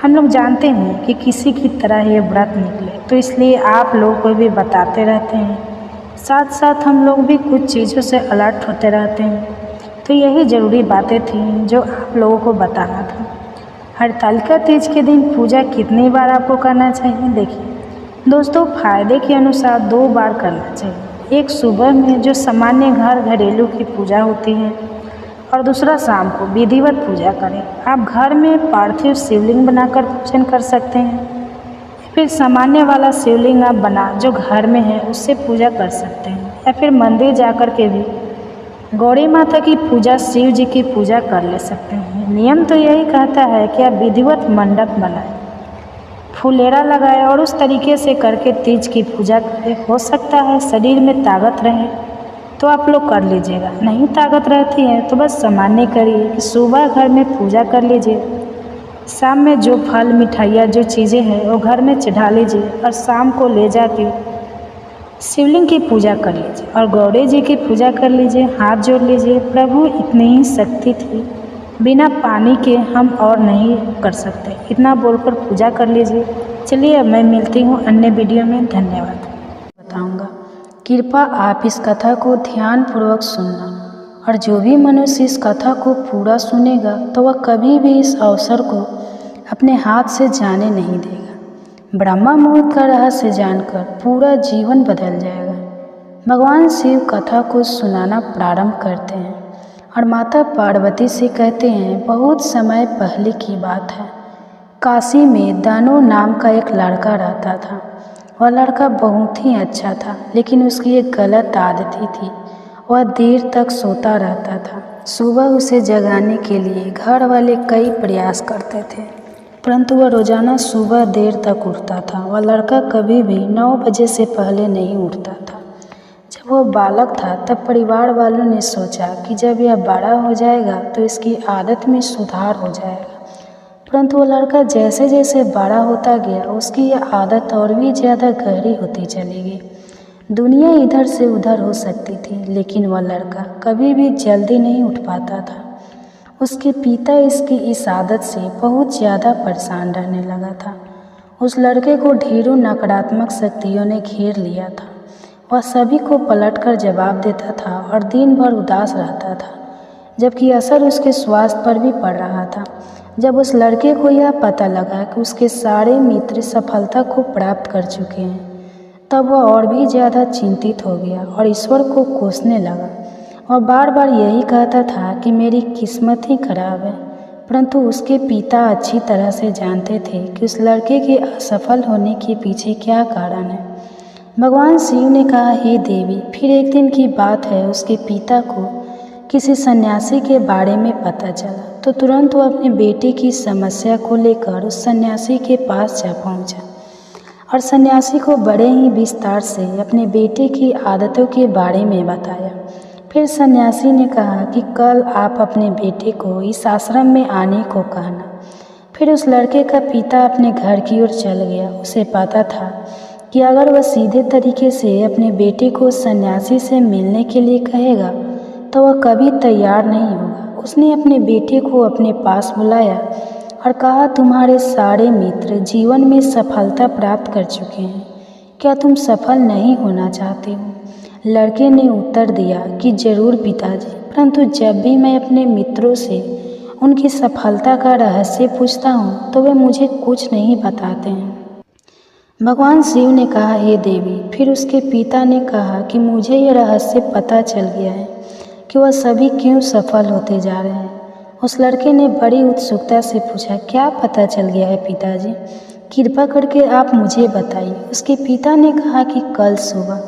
A: हम लोग जानते हैं कि किसी की तरह ये व्रत निकले, तो इसलिए आप लोगों को भी बताते रहते हैं। साथ साथ हम लोग भी कुछ चीज़ों से अलर्ट होते रहते हैं। तो यही ज़रूरी बातें थी जो आप लोगों को बताना था। हरितालिका तीज के दिन पूजा कितनी बार आपको करना चाहिए? देखिए दोस्तों, फायदे के अनुसार 2 बार करना चाहिए। एक सुबह में जो सामान्य घरेलू की पूजा होती है, और दूसरा शाम को विधिवत पूजा करें। आप घर में पार्थिव शिवलिंग बनाकर पूजन कर सकते हैं, फिर सामान्य वाला शिवलिंग आप जो घर में है उससे पूजा कर सकते हैं, या फिर मंदिर जाकर के भी गौरी माता की पूजा, शिव जी की पूजा कर ले सकते हैं। नियम तो यही कहता है कि आप विधिवत मंडप बनाएं, फुलेरा लगाएं और उस तरीके से करके तीज की पूजा करें। हो सकता है शरीर में ताकत रहे तो आप लोग कर लीजिएगा, नहीं ताकत रहती है तो बस सामान्य करिए कि सुबह घर में पूजा कर लीजिए, शाम में जो फल मिठाइयाँ जो चीज़ें हैं वो घर में चढ़ा लीजिए, और शाम को ले जाके शिवलिंग की पूजा कर लीजिए और गौरी जी की पूजा कर लीजिए, हाथ जोड़ लीजिए। प्रभु इतनी ही शक्ति थी, बिना पानी के हम और नहीं कर सकते, इतना बोलकर पूजा कर लीजिए। चलिए अब मैं मिलती हूँ अन्य वीडियो में। धन्यवाद। बताऊँगा, कृपया आप इस कथा को ध्यानपूर्वक सुनना, और जो भी मनुष्य इस कथा को पूरा सुनेगा तो वह कभी भी इस अवसर को अपने हाथ से जाने नहीं देगा। ब्रह्मा मुहूर्त का रहस्य जानकर पूरा जीवन बदल जाएगा। भगवान शिव कथा को सुनाना प्रारंभ करते हैं और माता पार्वती से कहते हैं, बहुत समय पहले की बात है, काशी में दानव नाम का एक लड़का रहता था। वह लड़का बहुत ही अच्छा था, लेकिन उसकी एक गलत आदत ही थी। वह देर तक सोता रहता था। सुबह उसे जगाने के लिए घर वाले कई प्रयास करते थे, परंतु वह रोजाना सुबह देर तक उठता था। वह लड़का कभी भी 9 बजे से पहले नहीं उठता था। जब वह बालक था तब परिवार वालों ने सोचा कि जब यह बड़ा हो जाएगा तो इसकी आदत में सुधार हो जाएगा, परंतु वह लड़का जैसे जैसे बड़ा होता गया उसकी यह आदत और भी ज़्यादा गहरी होती चली गई। दुनिया इधर से उधर हो सकती थी, लेकिन वह लड़का कभी भी जल्दी नहीं उठ पाता था। उसके पिता इसकी इस आदत से बहुत ज़्यादा परेशान रहने लगा था। उस लड़के को ढेरों नकारात्मक शक्तियों ने घेर लिया था। वह सभी को पलटकर जवाब देता था और दिन भर उदास रहता था, जबकि असर उसके स्वास्थ्य पर भी पड़ रहा था। जब उस लड़के को यह पता लगा कि उसके सारे मित्र सफलता को प्राप्त कर चुके हैं, तब वह और भी ज़्यादा चिंतित हो गया और ईश्वर को कोसने लगा। वह बार बार यही कहता था कि मेरी किस्मत ही खराब है, परंतु उसके पिता अच्छी तरह से जानते थे कि उस लड़के के असफल होने के पीछे क्या कारण है। भगवान शिव ने कहा, हे देवी, फिर एक दिन की बात है, उसके पिता को किसी सन्यासी के बारे में पता चला तो तुरंत वो अपने बेटे की समस्या को लेकर उस सन्यासी के पास जा पहुंचा और सन्यासी को बड़े ही विस्तार से अपने बेटे की आदतों के बारे में बताया। फिर सन्यासी ने कहा कि कल आप अपने बेटे को इस आश्रम में आने को कहना। फिर उस लड़के का पिता अपने घर की ओर चल गया। उसे पता था कि अगर वह सीधे तरीके से अपने बेटे को सन्यासी से मिलने के लिए कहेगा तो वह कभी तैयार नहीं होगा। उसने अपने बेटे को अपने पास बुलाया और कहा, तुम्हारे सारे मित्र जीवन में सफलता प्राप्त कर चुके हैं, क्या तुम सफल नहीं होना चाहते हो? लड़के ने उत्तर दिया कि जरूर पिताजी, परंतु जब भी मैं अपने मित्रों से उनकी सफलता का रहस्य पूछता हूँ तो वे मुझे कुछ नहीं बताते हैं। भगवान शिव ने कहा, हे देवी। फिर उसके पिता ने कहा कि मुझे यह रहस्य पता चल गया है कि वह सभी क्यों सफल होते जा रहे हैं। उस लड़के ने बड़ी उत्सुकता से पूछा, क्या पता चल गया है पिताजी? कृपा करके आप मुझे बताइए। उसके पिता ने कहा कि कल सुबह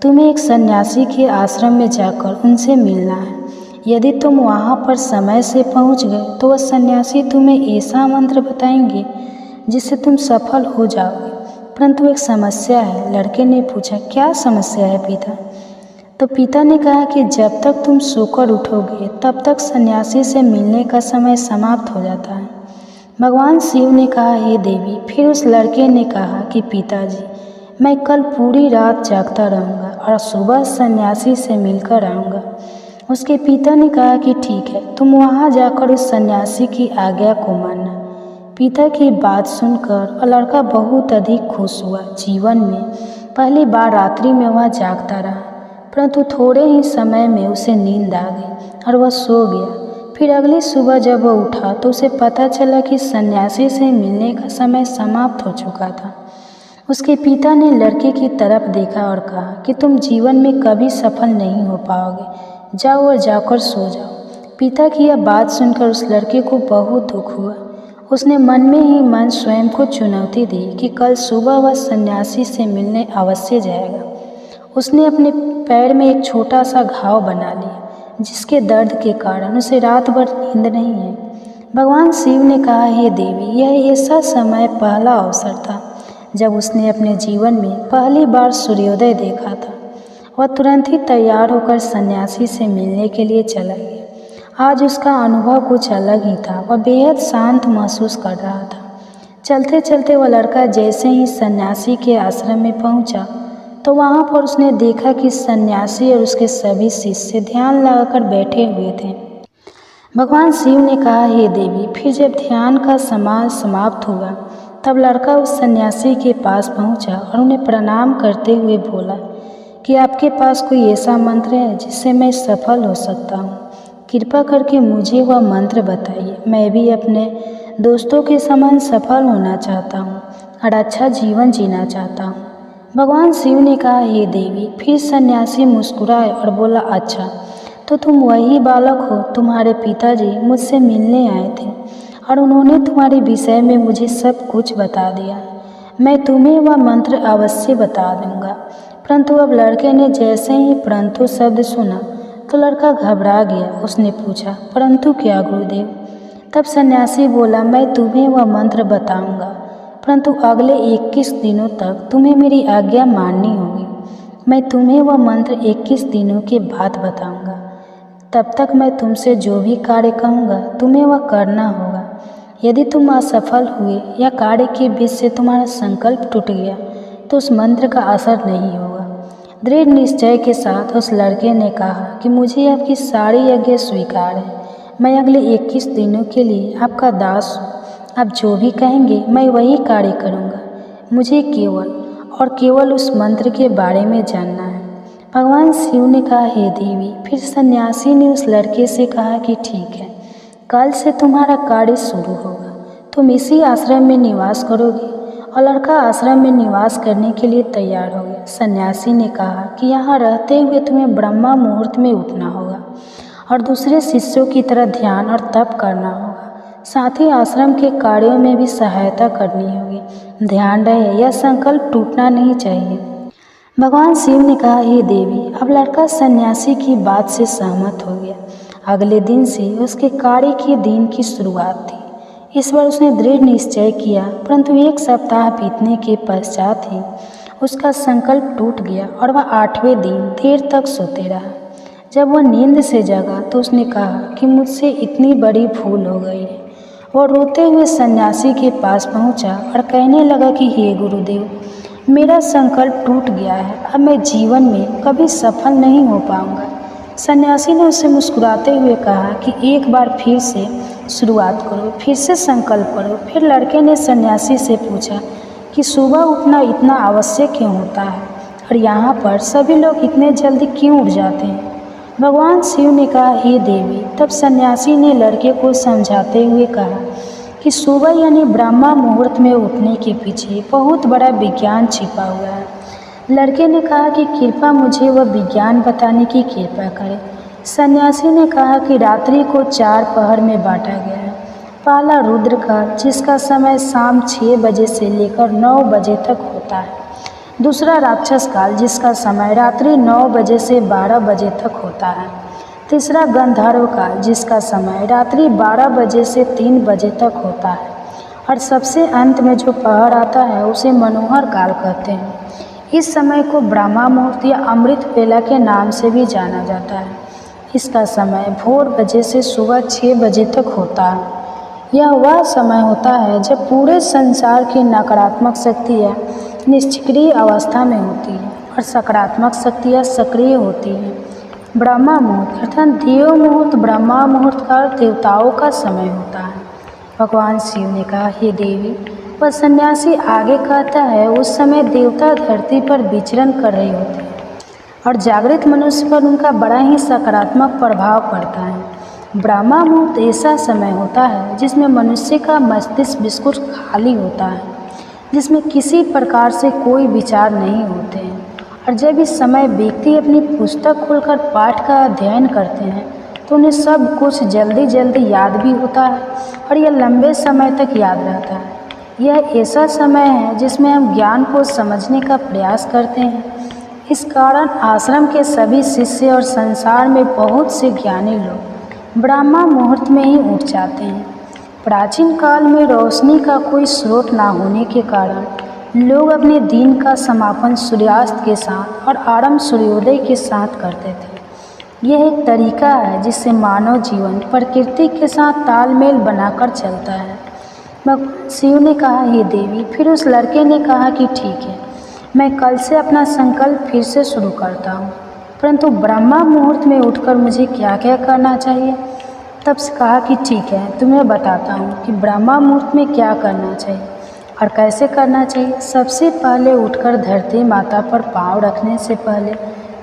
A: तुम्हें एक सन्यासी के आश्रम में जाकर उनसे मिलना है। यदि तुम वहाँ पर समय से पहुँच गए तो वह सन्यासी तुम्हें ऐसा मंत्र बताएंगे जिससे तुम सफल हो जाओगे, परंतु एक समस्या है। लड़के ने पूछा, क्या समस्या है पिता? तो पिता ने कहा कि जब तक तुम सोकर उठोगे तब तक सन्यासी से मिलने का समय समाप्त हो जाता है। भगवान शिव ने कहा, हे देवी। फिर उस लड़के ने कहा कि पिताजी, मैं कल पूरी रात जागता रहूँगा और सुबह सन्यासी से मिलकर आऊँगा। उसके पिता ने कहा कि ठीक है, तुम वहाँ जाकर उस सन्यासी की आज्ञा को मानना। पिता की बात सुनकर वह लड़का बहुत अधिक खुश हुआ। जीवन में पहली बार रात्रि में वह जागता रहा, परंतु थोड़े ही समय में उसे नींद आ गई और वह सो गया। फिर अगली सुबह जब वह उठा तो उसे पता चला कि सन्यासी से मिलने का समय समाप्त हो चुका था। उसके पिता ने लड़के की तरफ देखा और कहा कि तुम जीवन में कभी सफल नहीं हो पाओगे, जाओ और जाकर सो जाओ। पिता की यह बात सुनकर उस लड़के को बहुत दुख हुआ। उसने मन में ही मन स्वयं को चुनौती दी कि कल सुबह वह सन्यासी से मिलने अवश्य जाएगा। उसने अपने पैर में एक छोटा सा घाव बना लिया, जिसके दर्द के कारण उसे रात भर नींद नहीं है। भगवान शिव ने कहा, हे देवी, यह ऐसा समय पहला अवसर था जब उसने अपने जीवन में पहली बार सूर्योदय देखा था। वह तुरंत ही तैयार होकर सन्यासी से मिलने के लिए चला गया। आज उसका अनुभव कुछ अलग ही था। वह बेहद शांत महसूस कर रहा था। चलते चलते वह लड़का जैसे ही सन्यासी के आश्रम में पहुंचा तो वहां पर उसने देखा कि सन्यासी और उसके सभी शिष्य ध्यान लगाकर बैठे हुए थे। भगवान शिव ने कहा, हे देवी। फिर जब ध्यान का समय समाप्त हुआ तब लड़का उस सन्यासी के पास पहुंचा और उन्हें प्रणाम करते हुए बोला कि आपके पास कोई ऐसा मंत्र है जिससे मैं सफल हो सकता हूँ? कृपा करके मुझे वह मंत्र बताइए। मैं भी अपने दोस्तों के समान सफल होना चाहता हूँ और अच्छा जीवन जीना चाहता हूँ। भगवान शिव ने कहा, हे देवी। फिर सन्यासी मुस्कुराए और बोला, अच्छा, तो तुम वही बालक हो। तुम्हारे पिताजी मुझसे मिलने आए थे और उन्होंने तुम्हारे विषय में मुझे सब कुछ बता दिया। मैं तुम्हें वह मंत्र अवश्य बता दूंगा। परंतु अब लड़के ने जैसे ही परंतु शब्द सुना तो लड़का घबरा गया। उसने पूछा, परंतु क्या गुरुदेव? तब सन्यासी बोला, मैं तुम्हें वह मंत्र बताऊंगा, परंतु अगले 21 दिनों तक तुम्हें मेरी आज्ञा माननी होगी। मैं तुम्हें वह मंत्र 21 दिनों के बाद बताऊंगा। तब तक मैं तुमसे जो भी कार्य कहूँगा तुम्हें वह करना होगा। यदि तुम असफल हुए या कार्य के बीच से तुम्हारा संकल्प टूट गया तो उस मंत्र का असर नहीं होगा। दृढ़ निश्चय के साथ उस लड़के ने कहा कि मुझे आपकी सारी आज्ञा स्वीकार है। मैं अगले 21 दिनों के लिए आपका दास हूँ। आप जो भी कहेंगे मैं वही कार्य करूँगा। मुझे केवल और केवल उस मंत्र के बारे में जानना है। भगवान शिव ने कहा, हे देवी। फिर सन्यासी ने उस लड़के से कहा कि ठीक है, कल से तुम्हारा कार्य शुरू होगा। तुम इसी आश्रम में निवास करोगे। और लड़का आश्रम में निवास करने के लिए तैयार हो गया। सन्यासी ने कहा कि यहाँ रहते हुए तुम्हें ब्रह्मा मुहूर्त में उठना होगा और दूसरे शिष्यों की तरह ध्यान और तप करना होगा। साथ ही आश्रम के कार्यों में भी सहायता करनी होगी। ध्यान रहे, यह संकल्प टूटना नहीं चाहिए। भगवान शिव ने कहा, हे देवी। अब लड़का सन्यासी की बात से सहमत हो गया। अगले दिन से उसके कार्य के दिन की शुरुआत थी। इस बार उसने दृढ़ निश्चय किया, परंतु 1 सप्ताह बीतने के पश्चात ही उसका संकल्प टूट गया और वह 8वें दिन देर तक सोते रहा। जब वह नींद से जगा तो उसने कहा कि मुझसे इतनी बड़ी भूल हो गई है। वह रोते हुए सन्यासी के पास पहुंचा और कहने लगा कि हे गुरुदेव, मेरा संकल्प टूट गया है। अब मैं जीवन में कभी सफल नहीं हो पाऊंगा। सन्यासी ने उसे मुस्कुराते हुए कहा कि एक बार फिर से शुरुआत करो, फिर से संकल्प करो। फिर लड़के ने सन्यासी से पूछा कि सुबह उठना इतना आवश्यक क्यों होता है और यहाँ पर सभी लोग इतने जल्दी क्यों उठ जाते हैं? भगवान शिव ने कहा, हे देवी। तब सन्यासी ने लड़के को समझाते हुए कहा कि सुबह यानी ब्रह्मा मुहूर्त में उठने के पीछे बहुत बड़ा विज्ञान छिपा हुआ है। लड़के ने कहा कि कृपया मुझे वह विज्ञान बताने की कृपा करें। सन्यासी ने कहा कि रात्रि को 4 पहर में बांटा गया है। पहला रुद्रकाल, जिसका समय शाम 6 बजे से लेकर 9 बजे तक होता है। दूसरा राक्षस काल, जिसका समय रात्रि 9 बजे से 12 बजे तक होता है। तीसरा गंधर्व काल, जिसका समय रात्रि 12 बजे से 3 बजे तक होता है। और सबसे अंत में जो पहर आता है उसे मनोहर काल कहते हैं। इस समय को ब्रह्मा मुहूर्त या अमृत वेला के नाम से भी जाना जाता है। इसका समय भोर बजे से सुबह 6 बजे तक होता है। यह वह समय होता है जब पूरे संसार की नकारात्मक शक्तियाँ निष्क्रिय अवस्था में होती है और सकारात्मक शक्तियाँ सक्रिय होती हैं। ब्रह्मा मुहूर्त अर्थात देव मुहूर्त, ब्रह्मा मुहूर्त का देवताओं का समय होता है। भगवान शिव ने कहा, हे देवी। वह सन्यासी आगे कहता है, उस समय देवता धरती पर विचरण कर रहे होते हैं और जागृत मनुष्य पर उनका बड़ा ही सकारात्मक प्रभाव पड़ता है। ब्रह्मा मुहूर्त ऐसा समय होता है जिसमें मनुष्य का मस्तिष्क बिल्कुल खाली होता है, जिसमें किसी प्रकार से कोई विचार नहीं होते हैं। और जब इस समय व्यक्ति अपनी पुस्तक खोलकर पाठ का अध्ययन करते हैं तो उन्हें सब कुछ जल्दी जल्दी याद भी होता है और यह लंबे समय तक याद रहता है। यह ऐसा समय है जिसमें हम ज्ञान को समझने का प्रयास करते हैं। इस कारण आश्रम के सभी शिष्य और संसार में बहुत से ज्ञानी लोग ब्रह्मा मुहूर्त में ही उठ जाते हैं। प्राचीन काल में रोशनी का कोई स्रोत ना होने के कारण लोग अपने दिन का समापन सूर्यास्त के साथ और आरंभ सूर्योदय के साथ करते थे। यह एक तरीका है जिससे मानव जीवन प्रकृति के साथ तालमेल बनाकर चलता है। भगवान शिव ने कहा, हे देवी। फिर उस लड़के ने कहा कि ठीक है, मैं कल से अपना संकल्प फिर से शुरू करता हूँ, परंतु ब्रह्मा मुहूर्त में उठकर मुझे क्या क्या करना चाहिए? तब से कहा कि ठीक है, तुम्हें बताता हूँ कि ब्रह्मा मुहूर्त में क्या करना चाहिए और कैसे करना चाहिए। सबसे पहले उठकर धरती माता पर पाँव रखने से पहले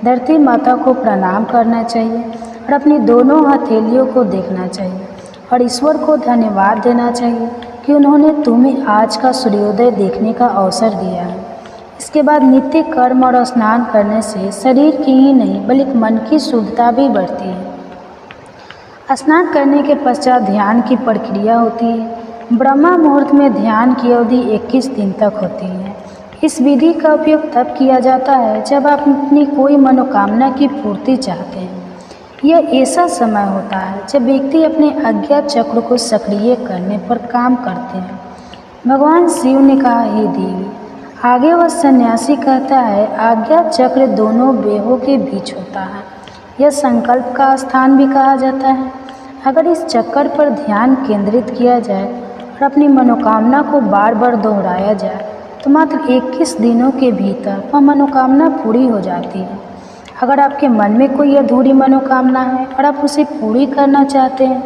A: धरती माता को प्रणाम करना चाहिए और अपनी दोनों हथेलियों को देखना चाहिए और ईश्वर को धन्यवाद देना चाहिए कि उन्होंने तुम्हें आज का सूर्योदय देखने का अवसर दिया है। इसके बाद नित्य कर्म और स्नान करने से शरीर की ही नहीं बल्कि मन की शुद्धता भी बढ़ती है। स्नान करने के पश्चात ध्यान की प्रक्रिया होती है। ब्रह्मा मुहूर्त में ध्यान की अवधि 21 दिन तक होती है। इस विधि का उपयोग तब किया जाता है जब आप अपनी कोई मनोकामना की पूर्ति चाहते हैं। यह ऐसा समय होता है जब व्यक्ति अपने अज्ञात चक्र को सक्रिय करने पर काम करते हैं। भगवान शिव ने कहा, हे देवी। आगे वह सन्यासी कहता है, आज्ञात चक्र दोनों बेहों के बीच होता है। यह संकल्प का स्थान भी कहा जाता है। अगर इस चक्कर पर ध्यान केंद्रित किया जाए और अपनी मनोकामना को बार बार दोहराया जाए तो मात्र 21 दिनों के भीतर वह मनोकामना पूरी हो जाती है। अगर आपके मन में कोई अधूरी मनोकामना है और आप उसे पूरी करना चाहते हैं,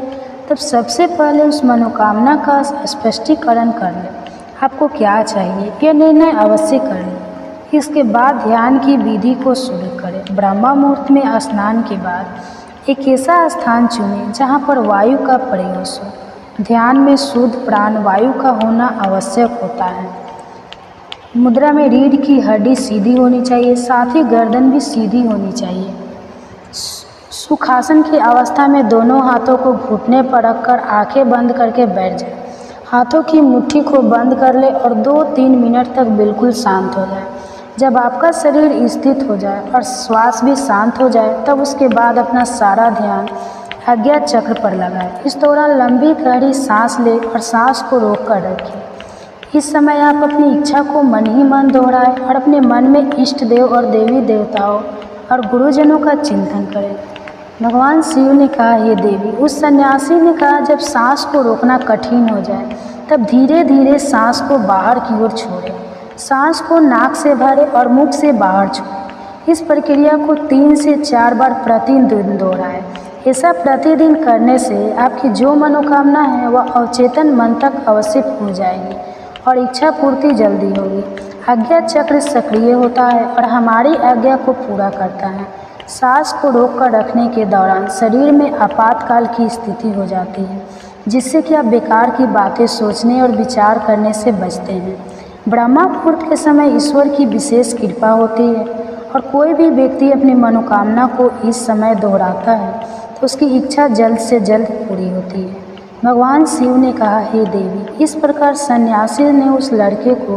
A: तब सबसे पहले उस मनोकामना का स्पष्टीकरण कर लें। आपको क्या चाहिए यह निर्णय अवश्य कर लें। इसके बाद ध्यान की विधि को शुरू करें। ब्रह्मा मुहूर्त में स्नान के बाद एक ऐसा स्थान चुनें जहाँ पर वायु का प्रवेश हो। ध्यान में शुद्ध प्राण वायु का होना आवश्यक होता है। मुद्रा में रीढ़ की हड्डी सीधी होनी चाहिए, साथ ही गर्दन भी सीधी होनी चाहिए। सुखासन की अवस्था में दोनों हाथों को घुटने पर रखकर आंखें बंद करके बैठ जाए। हाथों की मुट्ठी को बंद कर ले और 2-3 मिनट तक बिल्कुल शांत हो जाए। जब आपका शरीर स्थिर हो जाए और श्वास भी शांत हो जाए, तब उसके बाद अपना सारा ध्यान अज्ञात चक्र पर लगाएं। इस दौरान लंबी गहरी सांस लें और सांस को रोक कर रखें। इस समय आप अपनी इच्छा को मन ही मन दोहराएं और अपने मन में इष्ट देव और देवी देवताओं और गुरुजनों का चिंतन करें। भगवान शिव ने कहा, हे देवी। उस सन्यासी ने कहा, जब सांस को रोकना कठिन हो जाए तब धीरे धीरे सांस को बाहर की ओर छोड़ें। सांस को नाक से भरें और मुख से बाहर छोड़ें। इस प्रक्रिया को 3 से 4 बार प्रतिदिन दोहराएं। ऐसा प्रतिदिन करने से आपकी जो मनोकामना है वह अवचेतन मन तक अवश्य पूर्ण जाएगी और इच्छा पूर्ति जल्दी होगी। अज्ञात चक्र सक्रिय होता है और हमारी आज्ञा को पूरा करता है। सांस को रोक कर रखने के दौरान शरीर में आपातकाल की स्थिति हो जाती है, जिससे कि आप बेकार की बातें सोचने और विचार करने से बचते हैं। ब्रह्मा मुहूर्त के समय ईश्वर की विशेष कृपा होती है और कोई भी व्यक्ति अपनी मनोकामना को इस समय दोहराता है तो उसकी इच्छा जल्द से जल्द पूरी होती है। भगवान शिव ने कहा, हे देवी। इस प्रकार सन्यासी ने उस लड़के को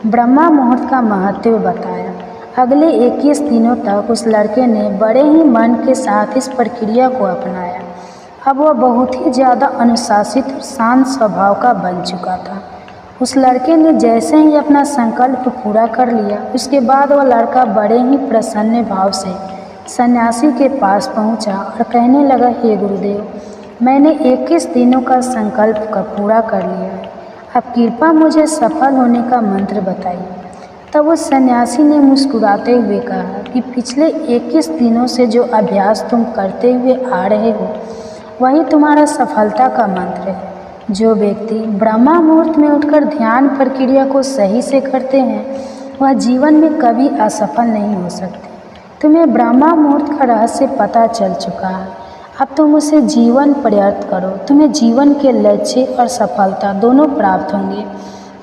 A: ब्रह्मा मुहूर्त का महत्व बताया। अगले 21 दिनों तक उस लड़के ने बड़े ही मन के साथ इस प्रक्रिया को अपनाया। अब वह बहुत ही ज़्यादा अनुशासित और शांत स्वभाव का बन चुका था। उस लड़के ने जैसे ही अपना संकल्प पूरा कर लिया, उसके बाद वह लड़का बड़े ही प्रसन्न भाव से सन्यासी के पास पहुंचा और कहने लगा, हे गुरुदेव, मैंने 21 दिनों का संकल्प का पूरा कर लिया है। अब कृपा मुझे सफल होने का मंत्र बताइए। तब उस सन्यासी ने मुस्कुराते हुए कहा कि पिछले 21 दिनों से जो अभ्यास तुम करते हुए आ रहे हो वही तुम्हारा सफलता का मंत्र है। जो व्यक्ति ब्रह्मा मुहूर्त में उठकर ध्यान प्रक्रिया को सही से करते हैं वह जीवन में कभी असफल नहीं हो सकते। तुम्हें ब्रह्मा मुहूर्त का रहस्य पता चल चुका है। अब तुम उसे जीवन प्रयत्न करो, तुम्हें जीवन के लक्ष्य और सफलता दोनों प्राप्त होंगे।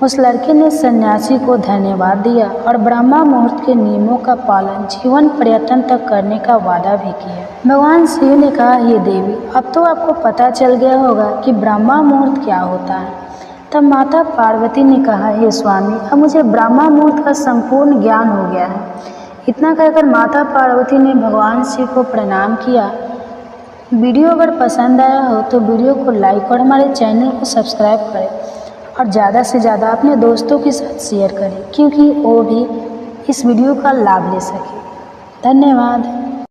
A: उस लड़के ने सन्यासी को धन्यवाद दिया और ब्रह्मा मुहूर्त के नियमों का पालन जीवन पर्यटन तक करने का वादा भी किया। भगवान शिव ने कहा, हे देवी, अब तो आपको पता चल गया होगा कि ब्रह्मा मुहूर्त क्या होता है। तब माता पार्वती ने कहा, हे स्वामी, अब मुझे ब्रह्मा मुहूर्त का संपूर्ण ज्ञान हो गया है। इतना कहकर माता पार्वती ने भगवान शिव को प्रणाम किया। वीडियो अगर पसंद आया हो तो वीडियो को लाइक और हमारे चैनल को सब्सक्राइब करें और ज़्यादा से ज़्यादा अपने दोस्तों के साथ शेयर करें, क्योंकि वो भी इस वीडियो का लाभ ले सके। धन्यवाद।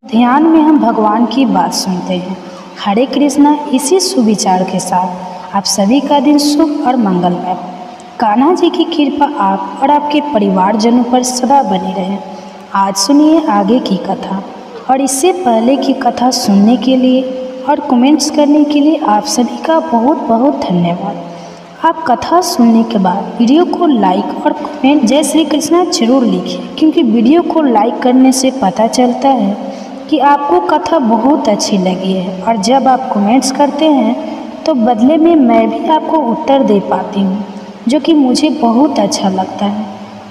A: ध्यान में हम भगवान की बात सुनते हैं। हरे कृष्णा। इसी सुविचार के साथ आप सभी का दिन शुभ और मंगलमय। कान्हा जी की कृपा आप और आपके परिवारजनों पर सदा बनी रहे। आज सुनिए आगे की कथा। और इससे पहले की कथा सुनने के लिए और कमेंट्स करने के लिए आप सभी का बहुत बहुत धन्यवाद। आप कथा सुनने के बाद वीडियो को लाइक और कमेंट जय श्री कृष्णा जरूर लिखिए, क्योंकि वीडियो को लाइक करने से पता चलता है कि आपको कथा बहुत अच्छी लगी है। और जब आप कमेंट्स करते हैं तो बदले में मैं भी आपको उत्तर दे पाती हूँ, जो कि मुझे बहुत अच्छा लगता है।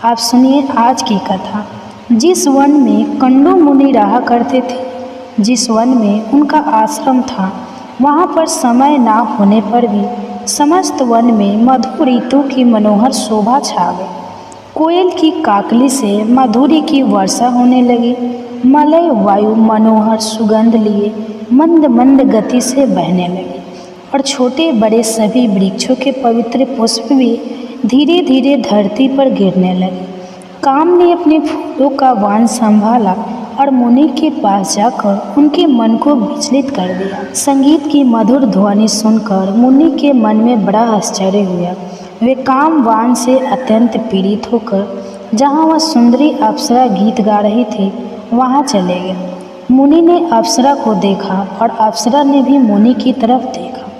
A: आप सुनिए आज की कथा। जिस वन में कंडू मुनि रहा करते थे, जिस वन में उनका आश्रम था, वहाँ पर समय ना होने पर भी समस्त वन में मधुर ऋतु की मनोहर शोभा छा गई। कोयल की काकली से माधुर्य की वर्षा होने लगी। मलय वायु मनोहर सुगंध लिए मंद मंद गति से बहने लगे और छोटे बड़े सभी वृक्षों के पवित्र पुष्प भी धीरे धीरे धरती पर गिरने लगे। काम ने अपने फूलों का वाण संभाला और मुनि के पास जाकर उनके मन को विचलित कर दिया। संगीत की मधुर ध्वनि सुनकर मुनि के मन में बड़ा आश्चर्य हुआ। वे काम वाण से अत्यंत पीड़ित होकर जहाँ वह सुंदरी अप्सरा गीत गा रही थी वहाँ चले गए। मुनि ने अप्सरा को देखा और अप्सरा ने भी मुनि की तरफ देखा।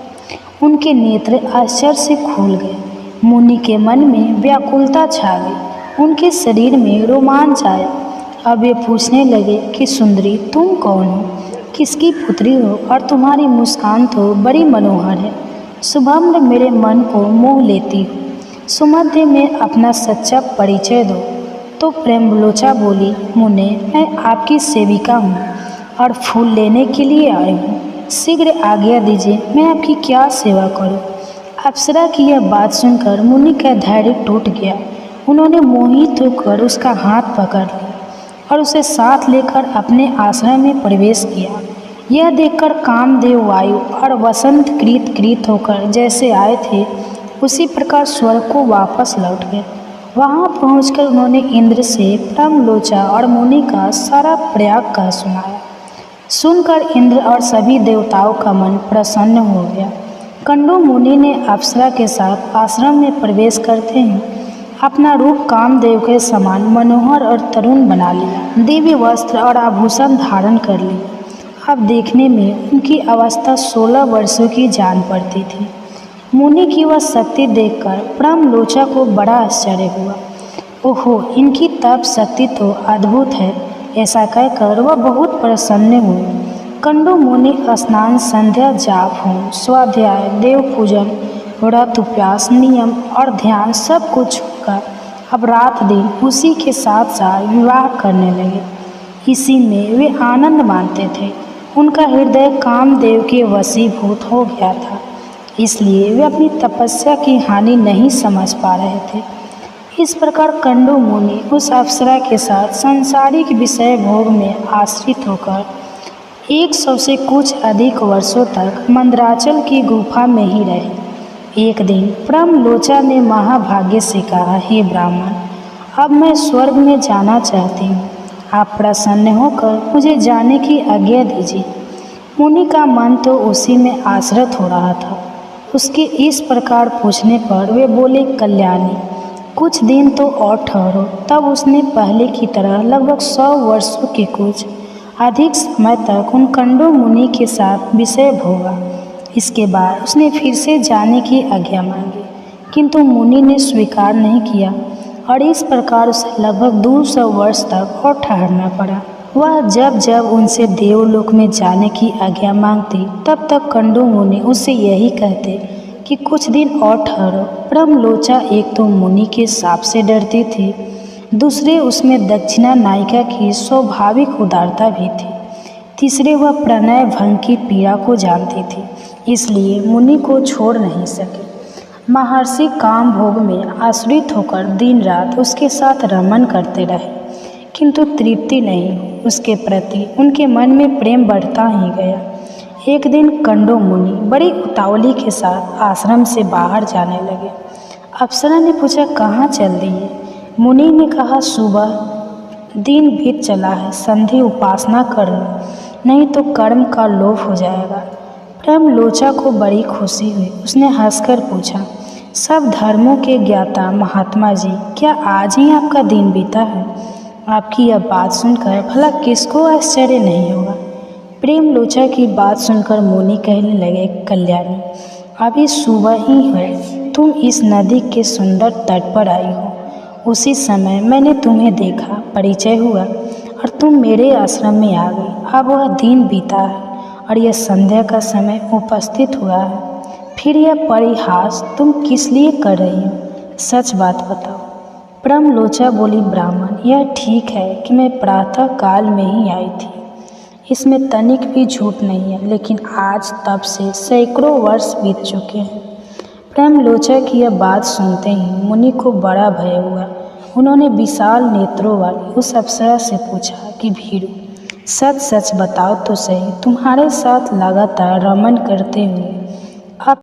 A: उनके नेत्र आश्चर्य से खुल गए। मुनि के मन में व्याकुलता छा गई। उनके शरीर में रोमांच आया। अब वे पूछने लगे कि सुंदरी तुम कौन हो, किसकी पुत्री हो और तुम्हारी मुस्कान तो बड़ी मनोहर है। शुभम्र मेरे मन को मोह लेती हो। सुमध्य में अपना सच्चा परिचय दो। तो प्रेमलोचा बोली, मुने मैं आपकी सेविका हूँ और फूल लेने के लिए आई हूँ। शीघ्र आज्ञा दीजिए, मैं आपकी क्या सेवा करूँ। अप्सरा की यह बात सुनकर मुनि का धैर्य टूट गया। उन्होंने मोहित होकर उसका हाथ पकड़ लिया और उसे साथ लेकर अपने आश्रम में प्रवेश किया। यह देखकर कामदेव वायु और वसंत कृत होकर जैसे आए थे उसी प्रकार स्वर्ग को वापस लौट गए। वहाँ पहुंचकर उन्होंने इंद्र से प्रेमलोचा और मुनि का सारा प्रयाग का सुनाया। सुनकर इंद्र और सभी देवताओं का मन प्रसन्न हो गया। कंडू मुनि ने अप्सरा के साथ आश्रम में प्रवेश करते ही अपना रूप कामदेव के समान मनोहर और तरुण बना लिया। दिव्य वस्त्र और आभूषण धारण कर लिए। अब देखने में उनकी अवस्था 16 वर्षों की जान पड़ती थी। मुनि की वह शक्ति देखकर प्रेमलोचा को बड़ा आश्चर्य हुआ। ओहो, इनकी तप शक्ति तो अद्भुत है। ऐसा कहकर वह बहुत प्रसन्न हुए। कंडू मुनि स्नान, संध्या, जाप, होम, स्वाध्याय, देव पूजन, व्रत, उपवास, नियम और ध्यान सब कुछ छोड़कर अब रात दिन उसी के साथ साथ विवाह करने लगे। इसी में वे आनंद मानते थे। उनका हृदय कामदेव के वशीभूत हो गया था, इसलिए वे अपनी तपस्या की हानि नहीं समझ पा रहे थे। इस प्रकार कंडू मुनि उस अप्सरा के साथ सांसारिक विषय भोग में आश्रित होकर 100 से कुछ अधिक वर्षों तक मंदराचल की गुफा में ही रहे। एक दिन प्रेमलोचा ने महाभाग्य से कहा, हे ब्राह्मण, अब मैं स्वर्ग में जाना चाहती हूँ। आप प्रसन्न होकर मुझे जाने की आज्ञा दीजिए। मुनि का मन तो उसी में आश्रित हो रहा था। उसके इस प्रकार पूछने पर वे बोले, कल्याणी, कुछ दिन तो और ठहरो। तब उसने पहले की तरह लगभग 100 वर्षों के कुछ अधिक समय तक उन कंडू मुनि के साथ विषय भोगा। इसके बाद उसने फिर से जाने की आज्ञा मांगी, किंतु मुनि ने स्वीकार नहीं किया और इस प्रकार उसे लगभग 200 वर्ष तक और ठहरना पड़ा। वह जब जब उनसे देवलोक में जाने की आज्ञा मांगती तब तक कंडू मुनि उससे यही कहते कि कुछ दिन और ठहरो। प्रेमलोचा एक तो मुनि के शाप से डरती थी, दूसरे उसमें दक्षिणा नायिका की स्वाभाविक उदारता भी थी, तीसरे वह प्रणय भंग की पीड़ा को जानती थी, इसलिए मुनि को छोड़ नहीं सके। महर्षि काम भोग में आश्रित होकर दिन रात उसके साथ रमन करते रहे, किंतु तृप्ति नहीं। उसके प्रति उनके मन में प्रेम बढ़ता ही गया। एक दिन कंडू मुनि बड़ी उतावली के साथ आश्रम से बाहर जाने लगे। अप्सरा ने पूछा, कहाँ चल रही है? मुनि ने कहा, सुबह दिन बीत चला है, संध्या उपासना कर लो, नहीं तो कर्म का लोभ हो जाएगा। प्रेमलोचा को बड़ी खुशी हुई। उसने हंसकर पूछा, सब धर्मों के ज्ञाता महात्मा जी, क्या आज ही आपका दिन बीता है? आपकी यह बात सुनकर भला किसको आश्चर्य नहीं होगा। प्रेमलोचा की बात सुनकर मुनि कहने लगे, कल्याणी, अभी सुबह ही है, तुम इस नदी के सुंदर तट पर आई हो। उसी समय मैंने तुम्हें देखा, परिचय हुआ और तुम मेरे आश्रम में आ गई। अब वह दिन बीता है और यह संध्या का समय उपस्थित हुआ है, फिर यह परिहास तुम किस लिए कर रही हो? सच बात बताओ। प्रेमलोचा बोली, ब्राह्मण, यह ठीक है कि मैं प्रातः काल में ही आई थी, इसमें तनिक भी झूठ नहीं है, लेकिन आज तब से सैकड़ों वर्ष बीत चुके हैं। प्रेमलोचन की यह बात सुनते ही मुनि को बड़ा भय हुआ। उन्होंने विशाल नेत्रों वाली उस अप्सरा से पूछा कि भीरु, सच सच बताओ तो सही, तुम्हारे साथ लगातार रमन करते हुए